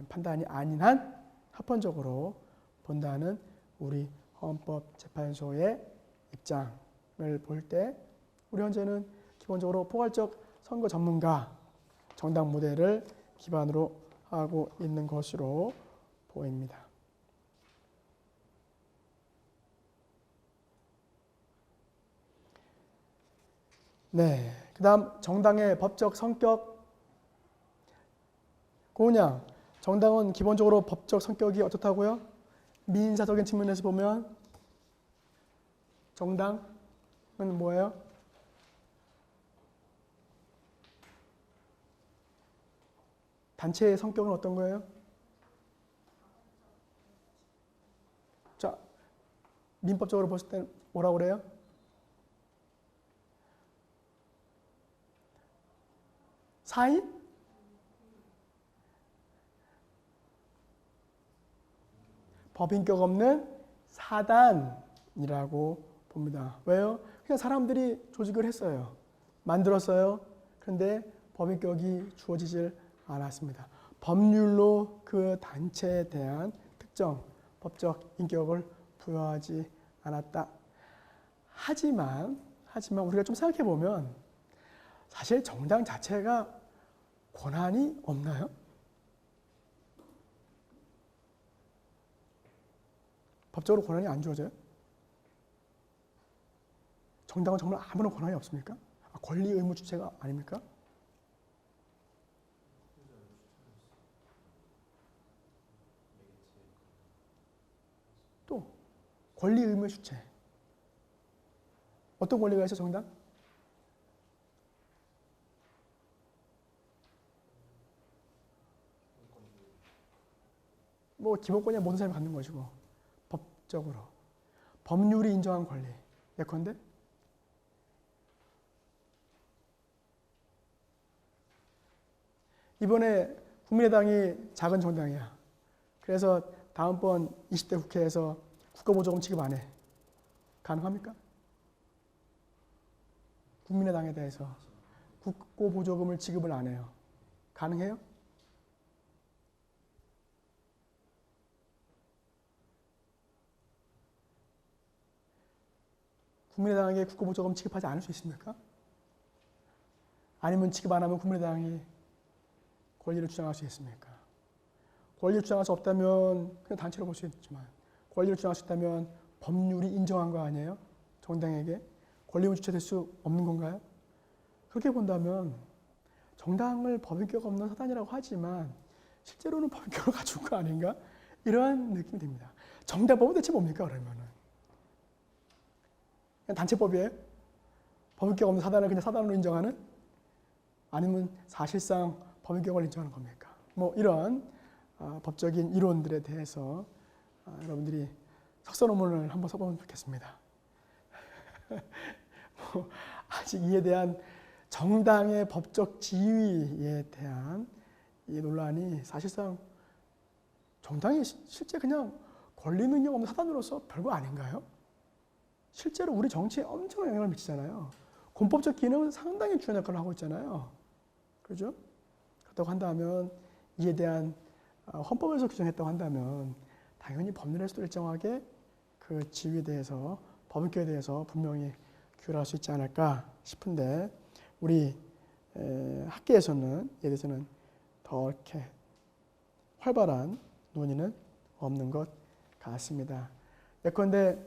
판단이 아닌 한 합헌적으로 본다는 우리 헌법재판소의 입장을 볼 때 우리 헌재는 기본적으로 포괄적 선거 전문가 정당 모델을 기반으로 하고 있는 것으로 보입니다. 네, 그 다음 정당의 법적 성격. 고은양, 정당은 기본적으로 법적 성격이 어떻다고요? 민사적인 측면에서 보면 정당은 뭐예요? 단체의 성격은 어떤 거예요? 자, 민법적으로 봤을 때 뭐라고 그래요? 사인? 법인격 없는 사단이라고 봅니다. 왜요? 그냥 사람들이 조직을 했어요. 만들었어요. 그런데 법인격이 주어지질 않았습니다. 법률로 그 단체에 대한 특정 법적 인격을 부여하지 않았다. 하지만 우리가 좀 생각해 보면 사실 정당 자체가 권한이 없나요? 법적으로 권한이 안 주어져요? 정당은 정말 아무런 권한이 없습니까? 권리 의무 주체가 아닙니까? 또 권리 의무 주체. 어떤 권리가 있어 정당? 뭐 기본권이야 모든 사람이 갖는 것이고 법적으로 법률이 인정한 권리. 예컨대 이번에 국민의당이 작은 정당이야. 그래서 다음번 20대 국회에서 국가보조금 지급 안 해. 가능합니까? 국민의당에 대해서 국고보조금을 지급을 안 해요. 가능해요? 국민의당에게 국고보조금 지급하지 않을 수 있습니까? 아니면 지급 안 하면 국민의당이 권리를 주장할 수 있습니까? 권리를 주장할 수 없다면 그냥 단체로 볼 수 있지만 권리를 주장할 수 있다면 법률이 인정한 거 아니에요? 정당에게 권리의무 주체될 수 없는 건가요? 그렇게 본다면 정당을 법인격 없는 사단이라고 하지만 실제로는 법인격을 가진 거 아닌가? 이런 느낌이 듭니다. 정당법은 대체 뭡니까 그러면은? 그냥 단체법이에요? 법인격 없는 사단을 그냥 사단으로 인정하는? 아니면 사실상 법인격을 인정하는 겁니까? 뭐 이런 법적인 이론들에 대해서 여러분들이 석사 논문을 한번 써보면 좋겠습니다. 뭐 아직 이에 대한 정당의 법적 지위에 대한 이 논란이 사실상 정당이 실제 그냥 권리 능력 없는 사단으로서 별거 아닌가요? 실제로 우리 정치에 엄청난 영향을 미치잖아요. 공법적 기능은 상당히 중요한 역할을 하고 있잖아요. 그렇죠? 그렇다고 한다면 이에 대한 헌법에서 규정했다고 한다면 당연히 법률에서도 일정하게 그 지위에 대해서 법인격에 대해서 분명히 규율할 수 있지 않을까 싶은데 우리 학계에서는 이에 대해서는 더 이렇게 활발한 논의는 없는 것 같습니다. 예컨대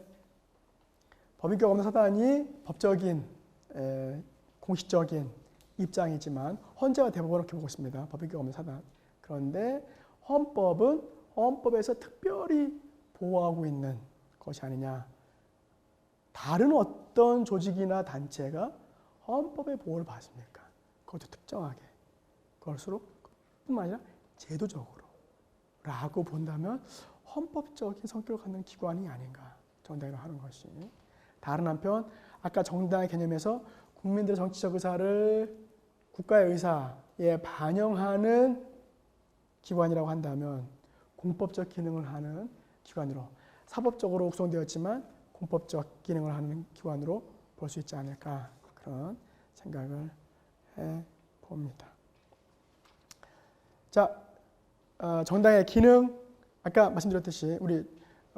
법인격 없는 사단이 법적인 공식적인 입장이지만 헌재와 대법원은 이렇게 보고 있습니다. 법인격 없는 사단. 그런데 헌법은 헌법에서 특별히 보호하고 있는 것이 아니냐. 다른 어떤 조직이나 단체가 헌법의 보호를 받습니까? 그것도 특정하게. 그럴수록 뿐만 아니라 제도적으로 라고 본다면 헌법적인 성격을 갖는 기관이 아닌가. 정당이라고 하는 것이. 다른 한편 아까 정당의 개념에서 국민들의 정치적 의사를 국가의 의사에 반영하는 기관이라고 한다면 공법적 기능을 하는 기관으로 사법적으로 구성되었지만 공법적 기능을 하는 기관으로 볼 수 있지 않을까 그런 생각을 해봅니다. 자, 정당의 기능 아까 말씀드렸듯이 우리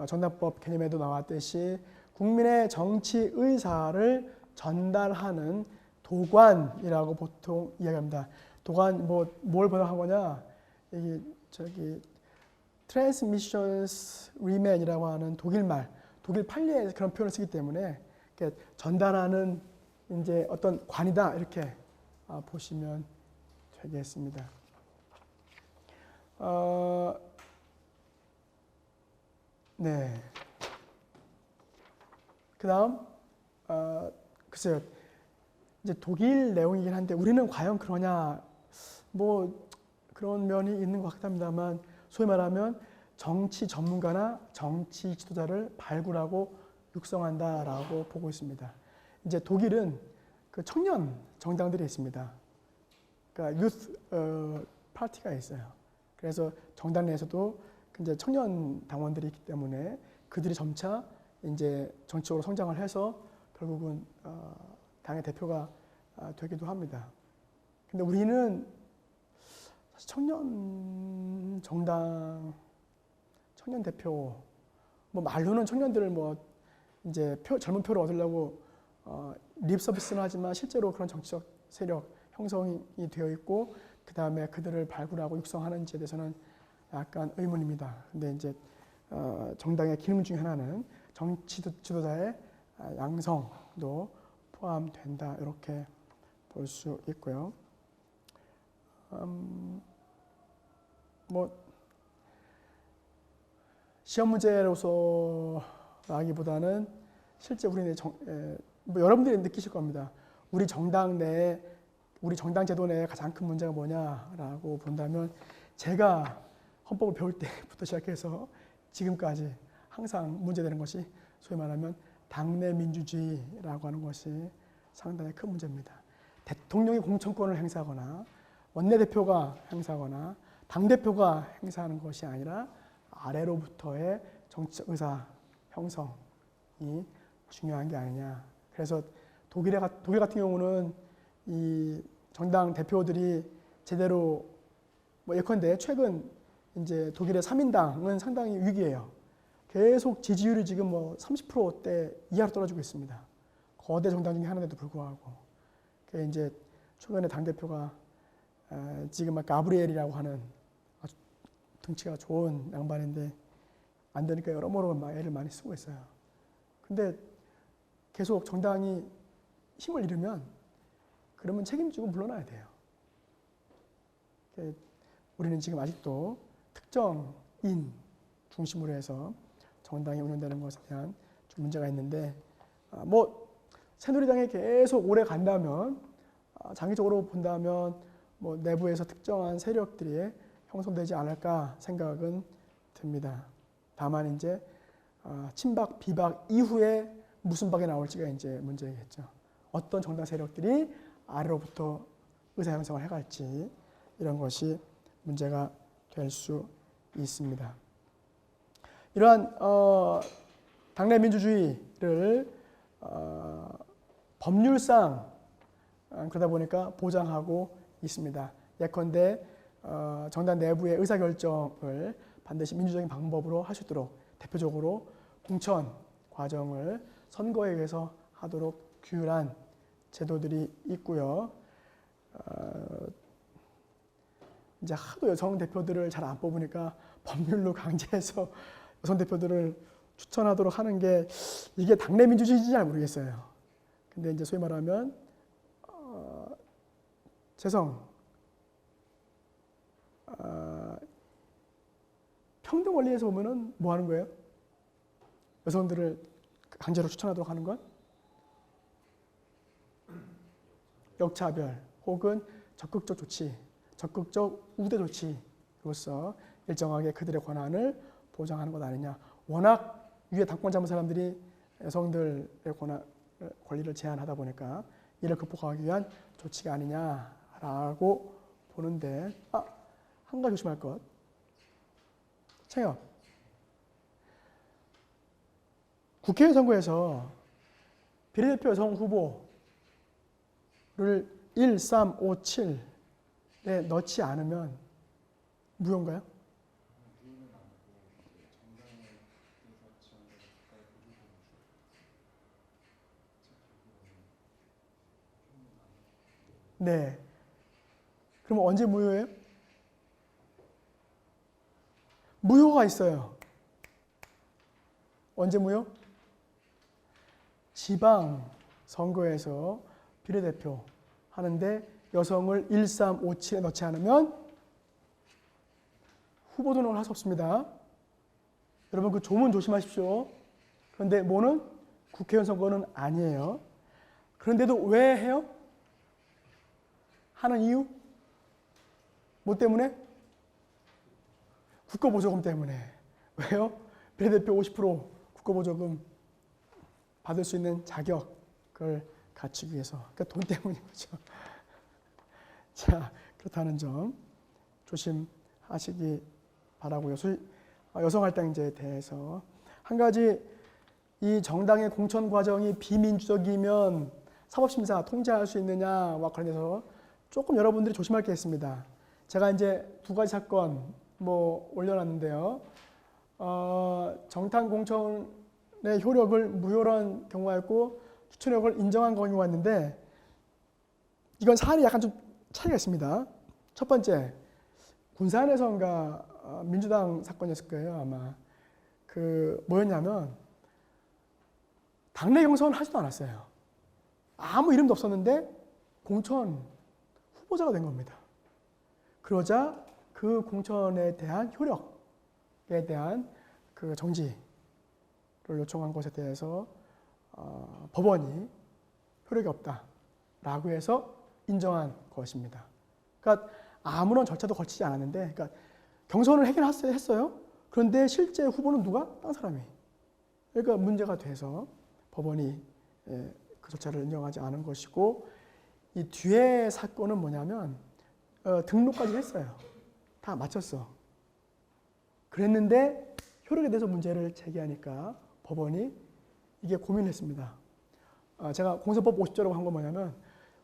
정당법 개념에도 나왔듯이 국민의 정치 의사를 전달하는 도관이라고 보통 이야기합니다. 도관 뭘 번역한 거냐? 이게 transmissions remain이라고 하는 독일말, 독일 판례에서 그런 표현을 쓰기 때문에 전달하는 이제 어떤 관이다 이렇게 보시면 되겠습니다. 네. 그다음 글쎄요. 이제 독일 내용이긴 한데 우리는 과연 그러냐? 뭐 그런 면이 있는 것 같답니다만 소위 말하면 정치 전문가나 정치 지도자를 발굴하고 육성한다라고 보고 있습니다. 이제 독일은 그 청년 정당들이 있습니다. 그러니까 유스 파티가 있어요. 그래서 정당 내에서도 이제 청년 당원들이 있기 때문에 그들이 점차 이제 정치적으로 성장을 해서 결국은 당의 대표가 되기도 합니다. 근데 우리는 사실 청년 정당, 청년 대표, 뭐 말로는 청년들을 뭐 이제 젊은 표를 얻으려고 립 서비스는 하지만 실제로 그런 정치적 세력 형성이 되어 있고 그 다음에 그들을 발굴하고 육성하는지에 대해서는 약간 의문입니다. 근데 이제 정당의 기능 중에 하나는 정치 지도자의 양성도 포함된다 이렇게 볼 수 있고요. 뭐 시험 문제로서라기보다는 실제 우리는 뭐 여러분들이 느끼실 겁니다. 우리 정당 제도 내에 가장 큰 문제가 뭐냐라고 본다면 제가 헌법을 배울 때부터 시작해서 지금까지 항상 문제되는 것이 소위 말하면 당내 민주주의라고 하는 것이 상당히 큰 문제입니다. 대통령이 공천권을 행사하거나 원내대표가 행사하거나 당대표가 행사하는 것이 아니라 아래로부터의 정치적 의사 형성이 중요한 게 아니냐. 그래서 독일 같은 경우는 이 정당 대표들이 제대로 뭐 예컨대 최근 이제 독일의 3인당은 상당히 위기예요. 계속 지지율이 지금 뭐 30%대 이하로 떨어지고 있습니다. 거대 정당 중에 하나인데도 불구하고. 그 이제 최근에 당 대표가 지금 막 가브리엘이라고 하는 아주 등치가 좋은 양반인데 안 되니까 여러모로 막 애를 많이 쓰고 있어요. 근데 계속 정당이 힘을 잃으면 그러면 책임지고 물러나야 돼요. 우리는 지금 아직도 특정인 중심으로 해서 정당이 운영되는 것에 대한 좀 문제가 있는데 뭐 새누리당이 계속 오래 간다면 장기적으로 본다면 뭐 내부에서 특정한 세력들이 형성되지 않을까 생각은 듭니다. 다만 이제 친박 비박 이후에 무슨 박이 나올지가 이제 문제겠죠. 어떤 정당 세력들이 아래로부터 의사 형성을 해갈지 이런 것이 문제가 될 수 있습니다. 이러한 당내 민주주의를 법률상 그러다 보니까 보장하고 있습니다. 예컨대 정당 내부의 의사결정을 반드시 민주적인 방법으로 할 수 있도록 대표적으로 공천 과정을 선거에 의해서 하도록 규율한 제도들이 있고요. 이제 하도 여성 대표들을 잘 안 뽑으니까 법률로 강제해서 여성 대표들을 추천하도록 하는 게 이게 당내 민주주의인지 잘 모르겠어요. 근데 이제 소위 말하면 평등 원리에서 보면은 뭐 하는 거예요? 여성들을 강제로 추천하도록 하는 건 역차별 혹은 적극적 조치, 적극적 우대 조치로서 일정하게 그들의 권한을 보장하는 것 아니냐. 워낙 위에 당권 잡은 사람들이 여성들의 권리를 제한하다 보니까 이를 극복하기 위한 조치가 아니냐라고 보는데 한 가지 조심할 것. 창엽. 국회의원 선거에서 비례대표 여성 후보를 1, 3, 5, 7에 넣지 않으면 무효인가요? 네. 그럼 언제 무효예요? 무효가 있어요. 언제 무효? 지방 선거에서 비례대표 하는데 여성을 1357에 넣지 않으면 후보 등록을 할 수 없습니다. 여러분 그 조문 조심하십시오. 그런데 뭐는 국회의원 선거는 아니에요. 그런데도 왜 해요? 하는 이유? 뭐 때문에? 국고보조금 때문에. 왜요? 비례대표 50% 국고보조금 받을 수 있는 자격을 갖추기 위해서. 그러니까 돈 때문인 거죠. 자, 그렇다는 점 조심하시기 바라고요. 여성 할당제에 대해서 한 가지, 이 정당의 공천 과정이 비민주적이면 사법심사 통제할 수 있느냐와 관련해서 조금 여러분들이 조심할 게 있습니다. 제가 이제 두 가지 사건 올려놨는데요. 정당 공천의 효력을 무효로 한 경우가 있고 추천력을 인정한 경우가 있는데, 이건 사안이 약간 좀 차이가 있습니다. 첫 번째, 군산에서인가 민주당 사건이었을 거예요, 아마. 뭐였냐면 당내 경선 하지도 않았어요. 아무 이름도 없었는데 공천 후보자가 된 겁니다. 그러자 그 공천에 대한 효력에 대한 그 정지를 요청한 것에 대해서 법원이 효력이 없다라고 해서 인정한 것입니다. 그러니까 아무런 절차도 거치지 않았는데, 그러니까 경선을 하긴 했어요. 그런데 실제 후보는 누가? 딴 사람이. 그러니까 문제가 돼서 법원이 그 절차를 인정하지 않은 것이고, 이 뒤에 사건은 뭐냐면 등록까지 했어요. 다 마쳤어. 그랬는데 효력에 대해서 문제를 제기하니까 법원이 이게 고민을 했습니다. 제가 공소법 50조라고 한 건 뭐냐면,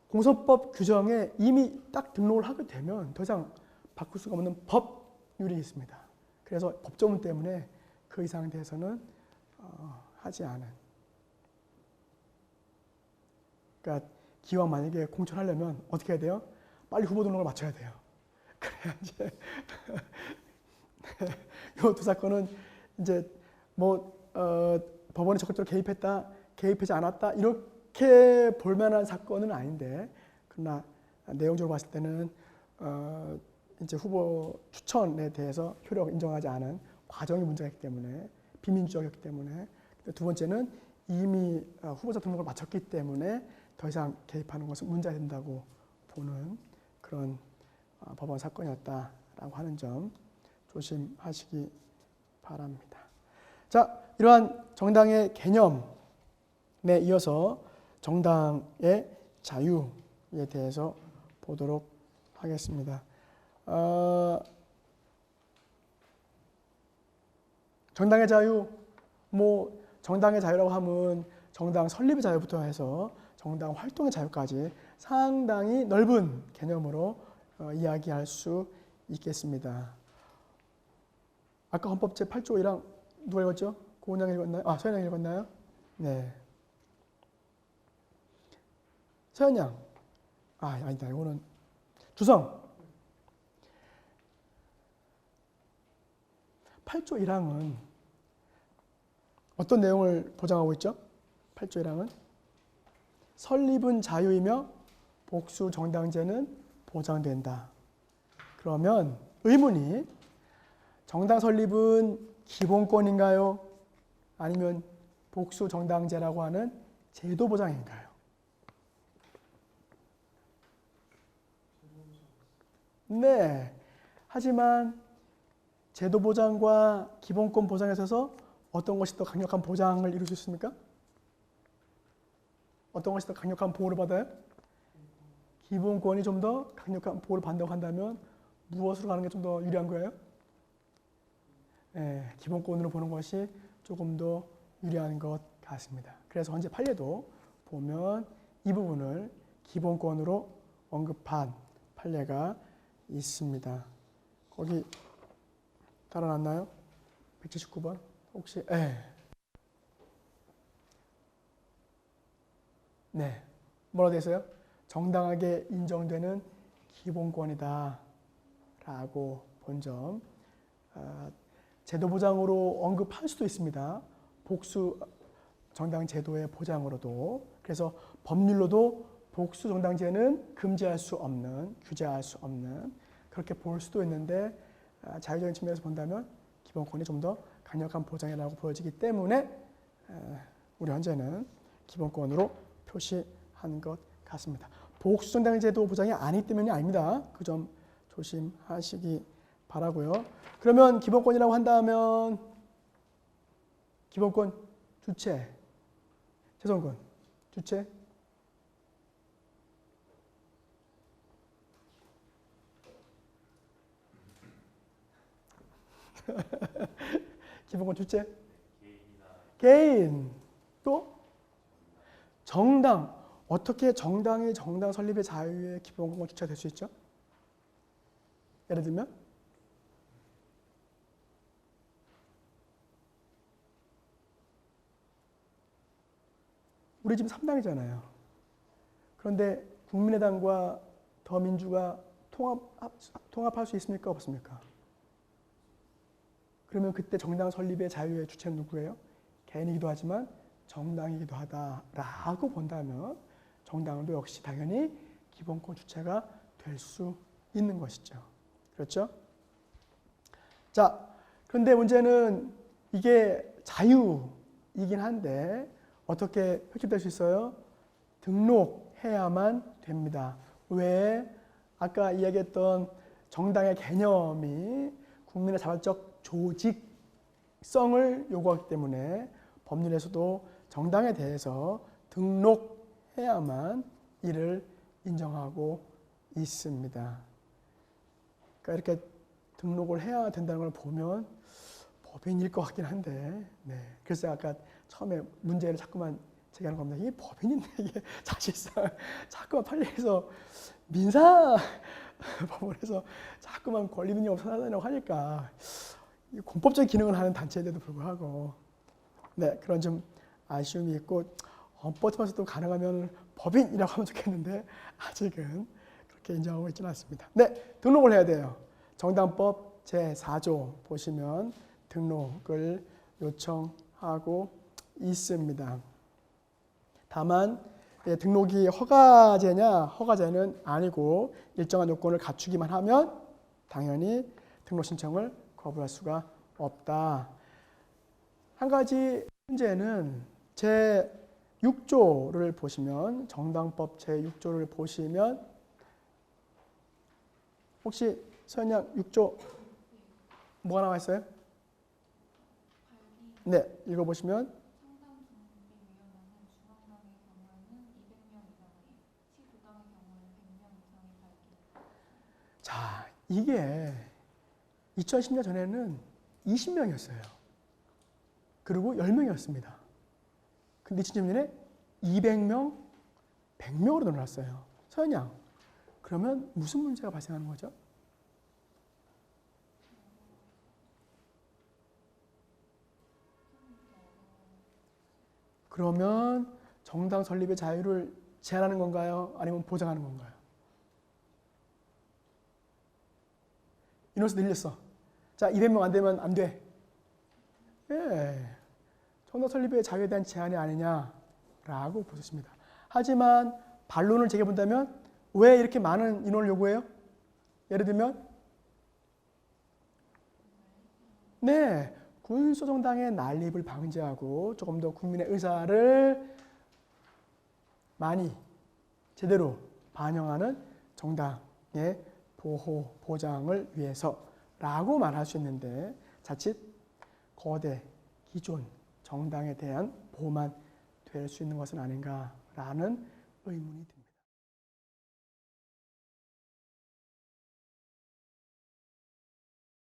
공소법 규정에 이미 딱 등록을 하게 되면 더 이상 바꿀 수가 없는 법률이 있습니다. 그래서 법조문 때문에 그 이상에 대해서는 하지 않은. 그러니까 기왕 만약에 공천하려면 어떻게 해야 돼요? 빨리 후보 등록을 맞춰야 돼요. 그래야 이제 이 두 사건은 이제 법원이 적극적으로 개입했다, 개입하지 않았다 이렇게 볼 만한 사건은 아닌데, 그러나 내용적으로 봤을 때는 이제 후보 추천에 대해서 효력 인정하지 않은 과정이 문제가 있기 때문에, 비민주적이었기 때문에, 두 번째는 이미 후보자 등록을 마쳤기 때문에 더 이상 개입하는 것은 문제가 된다고 보는 그런 법원 사건이었다라고 하는 점 조심하시기 바랍니다. 자, 이러한 정당의 개념에 이어서 정당의 자유에 대해서 보도록 하겠습니다. 정당의 자유, 정당의 자유라고 하면 정당 설립의 자유부터 해서 정당 활동의 자유까지 상당히 넓은 개념으로 이야기할 수 있겠습니다. 아까 헌법 제8조 1항 누가 읽었죠? 고은양 읽었나요? 서현양 읽었나요? 네. 서현양. 아니다. 이거는 주성. 8조 1항은 어떤 내용을 보장하고 있죠? 8조 1항은 설립은 자유이며 복수 정당제는 보장된다. 그러면 의문이, 정당 설립은 기본권인가요? 아니면 복수 정당제라고 하는 제도 보장인가요? 네. 하지만 제도 보장과 기본권 보장에 있어서 어떤 것이 더 강력한 보장을 이룰 수 있습니까? 어떤 것이 더 강력한 보호를 받아요? 기본권이 좀 더 강력한 보호를 받는다고 한다면 무엇으로 가는 게 좀 더 유리한 거예요? 네, 기본권으로 보는 것이 조금 더 유리한 것 같습니다. 그래서 현재 판례도 보면 이 부분을 기본권으로 언급한 판례가 있습니다. 거기 달아놨나요? 179번? 혹시? 네. 뭐라고 되어 있어요? 정당하게 인정되는 기본권이다 라고 본 점, 제도 보장으로 언급할 수도 있습니다. 복수 정당 제도의 보장으로도. 그래서 법률로도 복수 정당제는 금지할 수 없는, 규제할 수 없는, 그렇게 볼 수도 있는데 자유적인 측면에서 본다면 기본권이 좀 더 강력한 보장이라고 보여지기 때문에 우리 헌재는 기본권으로 표시한 것 같습니다. 복수 정당제도 보장이 아니기 때문이 아닙니다. 그 점 조심하시기 바라고요. 그러면 기본권이라고 한다면 기본권 주체, 재선권 주체, 기본권 주체, 개인, 또 정당. 어떻게 정당이 정당 설립의 자유의 기본권 주체가 될 수 있죠? 예를 들면 우리 지금 3당이잖아요. 그런데 국민의당과 더민주가 통합할 수 있습니까? 없습니까? 그러면 그때 정당 설립의 자유의 주체는 누구예요? 개인이기도 하지만 정당이기도 하다라고 본다면 정당도 역시 당연히 기본권 주체가 될 수 있는 것이죠. 그렇죠? 자, 그런데 문제는 이게 자유이긴 한데 어떻게 획득될 수 있어요? 등록해야만 됩니다. 왜? 아까 이야기했던 정당의 개념이 국민의 자발적 조직성을 요구하기 때문에 법률에서도 정당에 대해서 등록해야만 이를 인정하고 있습니다. 그러니까 이렇게 등록을 해야 된다는 걸 보면 법인일 것 같긴 한데, 네. 그래서 아까 처음에 문제를 자꾸만 제기하는 겁니다. 이게 법인인데 이게 사실상 자꾸만 판례에서 민사 법원에서 자꾸만 권리 능력 없어진다고 하니까 공법적인 기능을 하는 단체인데도 불구하고, 네, 그런 좀 아쉬움이 있고 헌법에서도 가능하면 법인이라고 하면 좋겠는데 아직은 그렇게 인정하고 있지는 않습니다. 네, 등록을 해야 돼요. 정당법 제4조 보시면 등록을 요청하고 있습니다. 다만 등록이 허가제냐? 허가제는 아니고 일정한 요건을 갖추기만 하면 당연히 등록 신청을 거부할 수가 없다. 한 가지 문제는 제6조를 보시면, 정당법 제6조를 보시면 혹시 서연양 6조 뭐가 나와 있어요? 네, 읽어보시면 상당중립위원회는 중앙당의 경우에는 200명 이상에, 시도당의 경우에는 100명 이상이 밝힌. 자, 이게 2010년 전에는 20명이었어요. 그리고 10명이었습니다. 근데 2010년에 200명, 100명으로 늘어났어요. 서연양, 그러면 무슨 문제가 발생하는 거죠? 그러면 정당 설립의 자유를 제한하는 건가요? 아니면 보장하는 건가요? 인원수 늘렸어. 자, 200명 안 되면 안 돼. 예, 정당 설립의 자유에 대한 제한이 아니냐라고 보셨습니다. 하지만 반론을 제기해본다면 왜 이렇게 많은 인원을 요구해요? 예를 들면 네, 군소정당의 난립을 방지하고 조금 더 국민의 의사를 많이 제대로 반영하는 정당의 보호, 보장을 위해서라고 말할 수 있는데 자칫 거대, 기존 정당에 대한 보호만 될 수 있는 것은 아닌가라는 의문이 듭니다.